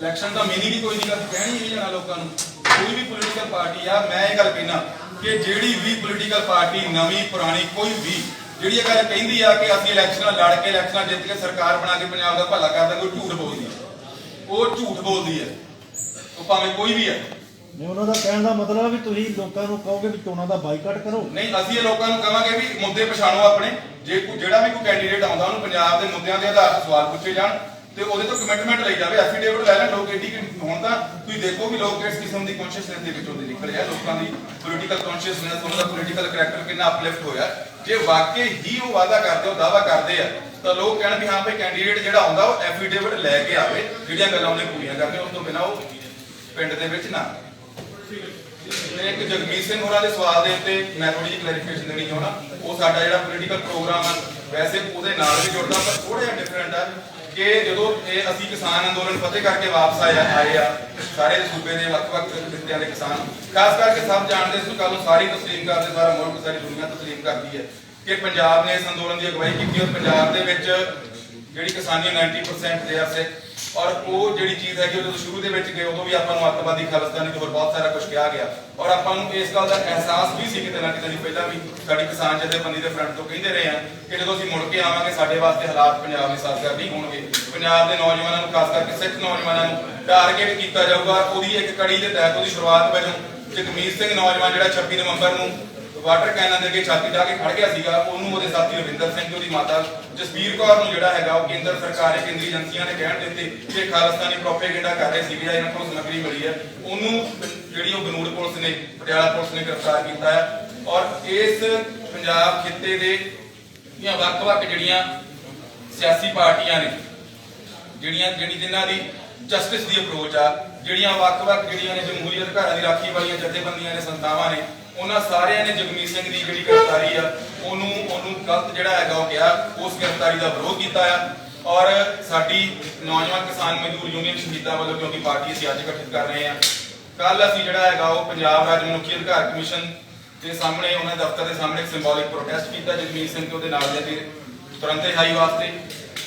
Election ਦਾ ਮੀਨਿੰਗ ਹੀ ਕੋਈ ਨਹੀਂ ਗਾ, ਕਹਿਣੀ ਹੀ ਜਾਣਾ ਲੋਕਾਂ ਨੂੰ। ਕੋਈ ਵੀ ਪੋਲੀਟੀਕਲ ਪਾਰਟੀ ਆ, ਮੈਂ ਇਹ ਗੱਲ ਕਹਿਣਾ ਕਿ ਜਿਹੜੀ ਵੀ ਪੋਲੀਟੀਕਲ ਪਾਰਟੀ ਨਵੀਂ ਪੁਰਾਣੀ ਕੋਈ ਵੀ ਜਿਹੜੀ ਇਹ ਗੱਲ ਕਹਿੰਦੀ ਆ ਕਿ ਅਸੀਂ ਇਲੈਕਸ਼ਨਾਂ ਲੜ ਕੇ ਇਲੈਕਸ਼ਨਾਂ ਜਿੱਤ ਕੇ ਸਰਕਾਰ ਬਣਾ ਕੇ ਪੰਜਾਬ ਦਾ ਭਲਾ ਕਰ ਦਾਂਗੇ, ਉਹ ਝੂਠ ਬੋਲਦੀ ਹੈ। ਉਹ ਝੂਠ ਬੋਲਦੀ ਹੈ, ਉਹ ਭਾਵੇਂ ਕੋਈ ਵੀ ਹੈ। ਨਹੀਂ, ਉਹਨਾਂ ਦਾ ਕਹਿਣ ਦਾ ਮਤਲਬ ਵੀ ਤੁਸੀਂ ਲੋਕਾਂ ਨੂੰ ਕਹੋਗੇ ਵੀ ਚੋਣਾਂ ਦਾ ਬਾਈਕਾਟ ਕਰੋ। ਨਹੀਂ, ਅਸੀਂ ਇਹ ਲੋਕਾਂ ਨੂੰ ਕਹਾਂਗੇ ਵੀ ਮੁੱਦੇ ਪਛਾਣੋ ਆਪਣੇ। ਜੇ ਜਿਹੜਾ ਵੀ ਕੋਈ ਕੈਂਡੀਡੇਟ ਆਉਂਦਾ ਉਹਨੂੰ ਪੰਜਾਬ ਦੇ ਮੁੱਦਿਆਂ ਦੇ ਆਧਾਰ ਤੇ ਸਵਾਲ ਪੁੱਛੇ ਜਾਣ ਤੇ ਉਹਦੇ ਤੋਂ ਕਮਿਟਮੈਂਟ ਲਈ ਜਾਵੇ, ਐਫੀਡੇਵਿਟ ਲੈ ਲੈਣ ਲੋਕ। ਏਡੀ ਹੁਣ ਤਾਂ ਤੁਸੀਂ ਦੇਖੋ ਵੀ ਲੋਕ ਕਿਸ ਕਿਸਮ ਦੀ ਕੌਨਸ਼ੀਅਸਨੈਸ ਦੇ ਵਿੱਚੋਂ ਦੀ ਨਿਕਲੇ ਆ, ਲੋਕਾਂ ਦੀ ਪੋਲੀਟੀਕਲ ਕੌਨਸ਼ੀਅਸਨੈਸ, ਉਹਨਾਂ ਦਾ ਪੋਲੀਟੀਕਲ ਕਰੈਕਟਰ ਕਿੰਨਾ ਅਪਲਿਫਟ ਹੋਇਆ। ਜੇ ਵਾਕਈ ਹੀ ਉਹ ਵਾਅਦਾ ਕਰਦੇ, ਉਹ ਦਾਅਵਾ ਕਰਦੇ ਆ, ਤਾਂ ਲੋਕ ਕਹਿਣ ਵੀ ਹਾਂ ਭਾਈ ਕੈਂਡੀਡੇਟ ਜਿਹੜਾ ਆਉਂਦਾ ਉਹ ਐਫੀਡੇਵਿਟ ਲੈ ਕੇ ਆਵੇ, ਜਿਹੜੀਆਂ ਗੱਲਾਂ ਉਹਨੇ ਪੂਰੀਆਂ ਕਰਨੀਆਂ, ਉਸ ਤੋਂ ਬਿਨਾਂ ਉਹ ਪਿੰਡ ਦੇ ਵਿੱਚ ਨਾ। ਇੱਕ ਜਗਮੀਤ ਸਿੰਘ ਹੋਰਾਂ ਦੇ ਸਵਾਲ ਦੇ ਉੱਤੇ ਮੈਂ ਥੋੜੀ ਜਿਹੀ ਕਲੈਰੀਫਿਕੇਸ਼ਨ ਦੇਣੀ ਚਾਹੁੰਦਾ। ਉਹ ਸਾਡਾ ਜਿਹੜਾ ਪੋਲੀਟੀਕਲ ਪ੍ਰੋਗਰਾਮ ਆ ਵੈਸੇ ਉਹਦੇ ਨਾਲ ਵੀ ਜੁੜਦਾ, ਪਰ ਥੋੜਾ ਜਿਹਾ ਡਿਫਰੈਂਟ ਆ ਕਿ ਜਦੋਂ ਇਹ ਅਸੀਂ ਕਿਸਾਨ ਅੰਦੋਲਨ ਫਤਿਹ ਕਰਕੇ ਵਾਪਸ ਆਏ ਆ ਸਾਰੇ ਸੂਬੇ ਦੇ ਵੱਖ-ਵੱਖ ਖਿੱਤਿਆਂ ਦੇ ਕਿਸਾਨ, ਖਾਸ ਕਰਕੇ ਸਭ ਜਾਣਦੇ ਇਸ ਗੱਲ ਨੂੰ ਸਾਰੀ ਤਸਲੀਮ ਕਰਦੇ, ਸਾਰਾ ਮੁਲਕ, ਸਾਰੀ ਦੁਨੀਆ ਤਸਲੀਮ ਕਰਦੀ ਹੈ ਕਿ ਪੰਜਾਬ ਨੇ ਇਸ ਅੰਦੋਲਨ ਦੀ ਅਗਵਾਈ ਕੀਤੀ ਔਰ ਪੰਜਾਬ ਦੇ ਵਿੱਚ ਜਿਹੜੀ ਕਿਸਾਨੀ 90% ਦੇ ਸਿੱਖ ਔਰ ਉਹ ਜਿਹੜੀ ਚੀਜ਼ ਹੈਗੀ ਜਦੋਂ ਸ਼ੁਰੂ ਦੇ ਵਿੱਚ ਗਏ ਉਦੋਂ ਵੀ ਆਪਾਂ ਨੂੰ ਅੱਤਵਾਦੀ ਖਾਲਿਸਤਾਨੀ ਤੇ ਹੋਰ ਬਹੁਤ ਸਾਰਾ ਕੁਝ ਕਿਹਾ ਗਿਆ ਔਰ ਆਪਾਂ ਨੂੰ ਇਸ ਗੱਲ ਦਾ ਅਹਿਸਾਸ ਵੀ ਸੀ ਕਿਤੇ ਨਾ ਕਿਤੇ ਦੀ ਪਹਿਲਾਂ ਵੀ ਸਾਡੀ ਕਿਸਾਨ ਜਥੇਬੰਦੀ ਦੇ ਫਰੰਟ ਤੋਂ ਕਹਿੰਦੇ ਰਹੇ ਆ ਕਿ ਜਦੋਂ ਅਸੀਂ ਮੁੜ ਕੇ ਆਵਾਂਗੇ ਸਾਡੇ ਵਾਸਤੇ ਹਾਲਾਤ ਪੰਜਾਬ ਦੇ ਸਾਜ਼ਗਾਰ ਨਹੀਂ ਹੋਣਗੇ। ਪੰਜਾਬ ਦੇ ਨੌਜਵਾਨਾਂ ਨੂੰ ਖਾਸ ਕਰਕੇ ਸਿੱਖ ਨੌਜਵਾਨਾਂ ਨੂੰ ਟਾਰਗੇਟ ਕੀਤਾ ਜਾਊਗਾ। ਉਹਦੀ ਇੱਕ ਕੜੀ ਦੇ ਤਹਿਤ ਉਹਦੀ ਸ਼ੁਰੂਆਤ ਵਜੋਂ ਜਗਮੀਤ ਸਿੰਘ ਨੌਜਵਾਨ ਜਿਹੜਾ 26 ਨਵੰਬਰ ਨੂੰ ਵਾਟਰ ਕੈਨਾਂ ਦੇ ਅੱਗੇ ਛਾਤੀ ਢਾ ਕੇ ਖੜ ਗਿਆ ਸੀਗਾ, ਉਹਨੂੰ ਉਹਦੇ ਸਾਥੀ ਰਵਿੰਦਰ ਸਿੰਘ ਉਹਦੀ ਮਾਤਾ ਜਸਬੀਰ ਕੌਰ ਨੂੰ ਜਿਹੜਾ ਹੈਗਾ ਉਹ ਕੇਂਦਰ ਸਰਕਾਰ ਕੇਂਦਰੀ ਏਜੰਸੀਆਂ ਨੇ ਕਹਿਣ ਦਿੱਤੇ ਕਿ ਖਾਲਿਸਤਾਨੀ ਪ੍ਰੋਪੇਗੈਂਡਾ ਕਰ ਰਹੇ ਸੀਗੇ ਜਾਂ ਇਹਨਾਂ ਕੋਲ ਸਮੱਗਰੀ ਮਿਲੀ ਹੈ, ਉਹਨੂੰ ਜਿਹੜੀ ਉਹ ਬਨੂੜ ਪੁਲਿਸ ਨੇ ਪਟਿਆਲਾ ਪੁਲਿਸ ਨੇ ਗ੍ਰਿਫਤਾਰ ਕੀਤਾ ਹੈ। ਔਰ ਇਸ ਪੰਜਾਬ ਖਿੱਤੇ ਦੇ ਵੱਖ-ਵੱਖ ਜਿਹੜੀਆਂ ਸਿਆਸੀ ਪਾਰਟੀਆਂ ਨੇ ਜਿਨ੍ਹਾਂ ਦੀ ਜਸਟਿਸ ਦੀ ਅਪਰੋਚ ਆ, ਜਿਹੜੀਆਂ ਵੱਖ-ਵੱਖ ਜਿਹੜੀਆਂ ਨੇ ਜਮਹੂਰੀ ਅਧਿਕਾਰਾਂ ਦੀ ਰਾਖੀ ਵਾਲੀਆਂ ਜਥੇਬੰਦੀਆਂ ਨੇ ਸੰਸਥਾਵਾਂ ਨੇ, ਉਹਨਾਂ ਸਾਰਿਆਂ ਨੇ ਜਗਮੀਤ ਸਿੰਘ ਦੀ ਜਿਹੜੀ ਗ੍ਰਿਫਤਾਰੀ ਆ ਉਹਨੂੰ ਗਲਤ ਜਿਹੜਾ ਹੈਗਾ ਉਹ ਕਿਹਾ, ਉਸ ਗ੍ਰਿਫਤਾਰੀ ਦਾ ਵਿਰੋਧ ਕੀਤਾ ਆ। ਔਰ ਸਾਡੀ ਨੌਜਵਾਨ ਕਿਸਾਨ ਮਜ਼ਦੂਰ ਯੂਨੀਅਨ ਸ਼ਹੀਦਾਂ ਵੱਲੋਂ, ਕਿਉਂਕਿ ਪਾਰਟੀ ਅਸੀਂ ਅੱਜ ਗਠਿਤ ਕਰ ਰਹੇ ਹਾਂ, ਕੱਲ ਅਸੀਂ ਜਿਹੜਾ ਹੈਗਾ ਉਹ ਪੰਜਾਬ ਰਾਜ ਮਨੁੱਖੀ ਅਧਿਕਾਰ ਕਮਿਸ਼ਨ ਦੇ ਸਾਹਮਣੇ ਉਹਨਾਂ ਦਫ਼ਤਰ ਦੇ ਸਾਹਮਣੇ ਇੱਕ ਸਿੰਬੋਲਿਕ ਪ੍ਰੋਟੈਸਟ ਕੀਤਾ ਜਗਮੀਤ ਸਿੰਘ ਤੇ ਉਹਦੇ ਨਾਲ ਦੇ ਤੁਰੰਤ ਰਿਹਾਈ ਵਾਸਤੇ।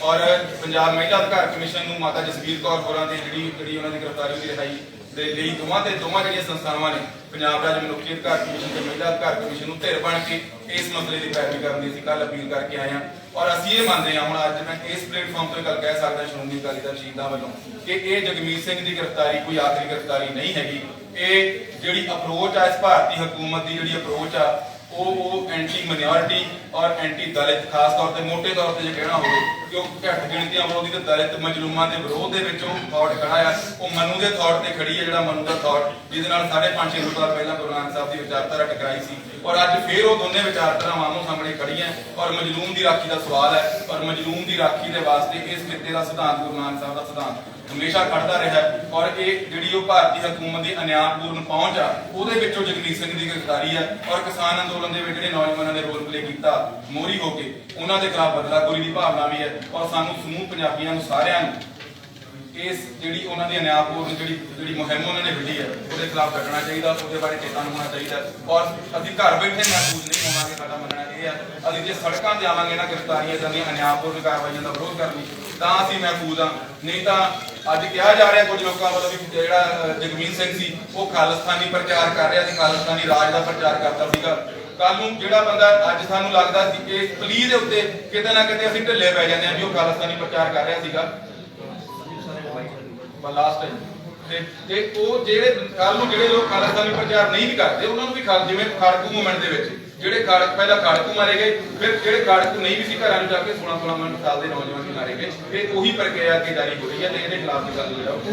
ਔਰ ਪੰਜਾਬ ਮਹਿਲਾ ਅਧਿਕਾਰ ਕਮਿਸ਼ਨ ਨੂੰ ਮਾਤਾ ਜਸਬੀਰ ਕੌਰ ਹੋਰਾਂ ਦੀ ਜਿਹੜੀ ਉਹਨਾਂ ਦੀ ਗ੍ਰਿਫਤਾਰੀ ਦੀ ਰਿਹਾਈ ਦੇ ਲਈ ਦੋਵਾਂ ਜਿਹੜੀਆਂ ਸੰਸਥਾਵਾਂ ਨੇ ਪੰਜਾਬ ਰਾਜ ਮਨੁੱਖੀ ਅਧਿਕਾਰ ਕਮਿਸ਼ਨ ਤੇ ਮਹਿਲਾ ਅਧਿਕਾਰ ਕਮਿਸ਼ਨ ਨੂੰ ਧਿਰ ਬਣ ਕੇ ਇਸ ਮਸਲੇ ਦੀ ਪੈਰਵੀ ਕਰਨ ਦੀ ਅਸੀਂ ਕੱਲ ਅਪੀਲ ਕਰਕੇ ਆਏ ਹਾਂ। ਔਰ ਅਸੀਂ ਇਹ ਮੰਨਦੇ ਹਾਂ, ਹੁਣ ਅੱਜ ਮੈਂ ਇਸ ਪਲੇਟਫਾਰਮ ਤੋਂ ਗੱਲ ਕਹਿ ਸਕਦਾ ਸ਼੍ਰੋਮਣੀ ਅਕਾਲੀ ਦਲ ਸ਼ਹੀਦਾਂ ਵੱਲੋਂ ਕਿ ਇਹ ਜਗਮੀਤ ਸਿੰਘ ਦੀ ਗ੍ਰਿਫਤਾਰੀ ਕੋਈ ਆਖਰੀ ਗ੍ਰਿਫਤਾਰੀ ਨਹੀਂ ਹੈਗੀ। ਇਹ ਜਿਹੜੀ ਅਪਰੋਚ ਆ ਇਸ ਭਾਰਤੀ ਹਕੂਮਤ ਦੀ ਜਿਹੜੀ ਅਪਰੋਚ ਆ ਉਹ ਐਂਟੀ ਮਾਈਨੋਰਿਟੀ ਔਰ ਐਂਟੀ ਦਲਿਤ, ਖਾਸ ਤੌਰ ਤੇ ਮੋਟੇ ਤੌਰ ਤੇ ਜੇ ਕਹਿਣਾ ਹੋਵੇ ਕਿ ਉਹ ਘੱਟ ਗਿਣਤੀਆਂ ਵਿਰੋਧੀ ਤੇ ਦਲਿਤ ਮਜਲੂਮਾਂ ਦੇ ਵਿਰੋਧ ਦੇ ਵਿੱਚ ਉਹ ਥਾਟ ਖੜਾ ਆ, ਉਹ ਮਨੂ ਦੇ ਥਾਟ ਤੇ ਖੜੀ ਹੈ, ਜਿਹੜਾ ਮਨੂ ਦਾ ਥਾਟ ਜਿਹਦੇ ਨਾਲ 550 ਸਾਲ ਪਹਿਲਾਂ ਗੁਰੂ ਨਾਨਕ ਸਾਹਿਬ ਦੀ ਵਿਚਾਰਧਾਰਾ ਟਕਰਾਈ ਸੀ। ਔਰ ਅੱਜ ਫੇਰ ਉਹ ਦੋਨੇ ਵਿਚਾਰਧਾਰਾਵਾਂ ਆਮੋ ਸਾਹਮਣੇ ਖੜੀਆਂ ਔਰ ਮਜਲੂਮ ਦੀ ਰਾਖੀ ਦਾ ਸਵਾਲ ਹੈ। ਔਰ ਮਜਲੂਮ ਦੀ ਰਾਖੀ ਦੇ ਵਾਸਤੇ ਇਸ ਖਿੱਤੇ ਦਾ ਸਿਧਾਂਤ ਗੁਰੂ ਨਾਨਕ ਸਾਹਿਬ ਦਾ ਸਿਧਾਂਤ ਹਮੇਸ਼ਾ ਖੜਦਾ ਰਿਹਾ। ਔਰ ਇਹ ਜਿਹੜੀ ਉਹ ਭਾਰਤੀ ਹਕੂਮਤ ਦੀ ਅਨਿਆਂਪੂਰਨ ਪਹੁੰਚ ਆ ਉਹਦੇ ਵਿੱਚੋਂ ਜਗਮੀਤ ਸਿੰਘ ਦੀ ਗ੍ਰਿਫਤਾਰੀ ਆ। ਔਰ ਕਿਸਾਨ ਅੰਦੋਲਨ ਦੇ ਵਿੱਚ ਜਿਹੜੇ ਨੌਜਵਾਨਾਂ ਨੇ ਰੋਲ ਪਲੇ ਕੀਤਾ ਮੋਹਰੀ ਹੋ ਕੇ, ਉਹਨਾਂ ਦੇ ਖਿਲਾਫ ਬਦਲਾਖੋਰੀ ਦੀ ਭਾਵਨਾ ਵੀ ਹੈ। ਔਰ ਸਾਨੂੰ ਸਮੂਹ ਪੰਜਾਬੀਆਂ ਨੂੰ ਸਾਰਿਆਂ ਨੂੰ ਇਸ ਜਿਹੜੀ ਉਹਨਾਂ ਦੀ ਅਨਿਆਂਪੂਰਨ ਜਿਹੜੀ ਮੁਹਿੰਮ ਉਹਨਾਂ ਨੇ ਵਿੱਢੀ ਹੈ ਉਹਦੇ ਖਿਲਾਫ ਡਟਣਾ ਚਾਹੀਦਾ, ਉਹਦੇ ਬਾਰੇ ਚੇਤਨ ਹੋਣਾ ਚਾਹੀਦਾ। ਔਰ ਅਸੀਂ ਘਰ ਬੈਠੇ ਮਹਿਸੂਸ ਨਹੀਂ ਹੋਵਾਂਗੇ, ਸਾਡਾ ਮੰਨਣਾ ਇਹ ਆ ਅਸੀਂ ਜੇ ਸੜਕਾਂ ਤੇ ਆਵਾਂਗੇ ਨਾ ਗ੍ਰਿਫਤਾਰੀਆਂ ਜਾਂਦੀਆਂ ਅਨਿਆਂਪੂਰਨ ਕਾਰਵਾਈਆਂ ਦਾ ਵਿਰੋਧ ਕਰਨ ਲਈ ਤਾਂ ਅਸੀਂ ਮਹਿਫੂਜ਼ ਹਾਂ। ਨਹੀਂ ਤਾਂ ਅੱਜ ਕਿਹਾ ਜਾ ਰਿਹਾ ਕੁਝ ਲੋਕਾਂ ਵੱਲੋਂ ਵੀ ਜਿਹੜਾ ਜਗਮੀਤ ਸਿੰਘ ਸੀ ਉਹ ਖਾਲਿਸਤਾਨੀ ਪ੍ਰਚਾਰ ਕਰ ਰਿਹਾ ਸੀ, ਖਾਲਿਸਤਾਨੀ ਰਾਜ ਦਾ ਪ੍ਰਚਾਰ ਕਰਦਾ ਸੀਗਾ। ਕੱਲ ਨੂੰ ਜਿਹੜਾ ਬੰਦਾ ਅੱਜ ਸਾਨੂੰ ਲੱਗਦਾ ਸੀ ਕਿ ਪਲੀ ਦੇ ਉੱਤੇ ਕਿਤੇ ਨਾ ਕਿਤੇ ਅਸੀਂ ਢਿੱਲੇ ਪੈ ਜਾਂਦੇ ਹਾਂ ਵੀ ਉਹ ਖਾਲਿਸਤਾਨੀ ਪ੍ਰਚਾਰ ਕਰ ਰਿਹਾ ਸੀਗਾ ਲਾਸਟ ਟਾਈਮ ਤੇ ਉਹ ਜਿਹੜੇ ਕੱਲ ਨੂੰ ਜਿਹੜੇ ਲੋਕ ਖਾਲਿਸਤਾਨੀ ਪ੍ਰਚਾਰ ਨਹੀਂ ਵੀ ਕਰਦੇ ਉਹਨਾਂ ਨੂੰ ਵੀ ਜਿਵੇਂ ਖਾੜਕੂ ਮੂਵਮੈਂਟ ਦੇ ਵਿੱਚ ਜਿਹੜੇ ਪਹਿਲਾਂ ਖਾੜਕੂ ਮਾਰੇ ਗਏ, ਫਿਰ ਜਿਹੜੇ ਖਾੜਕੂ ਨਹੀਂ ਵੀ ਸੀ ਘਰਾਂ ਨੂੰ ਜਾ ਕੇ 16 ਸਾਲ ਦੇ ਨੌਜਵਾਨ ਵੀ ਮਾਰੇ ਗਏ। ਇਹ ਉਹੀ ਪ੍ਰਕਿਰਿਆ ਅੱਗੇ ਜਾਰੀ ਹੋ ਰਹੀ ਹੈ ਤੇ ਇਹਦੇ ਖਿਲਾਫ ਦੀ ਗੱਲ ਹੋ ਜਾਓ।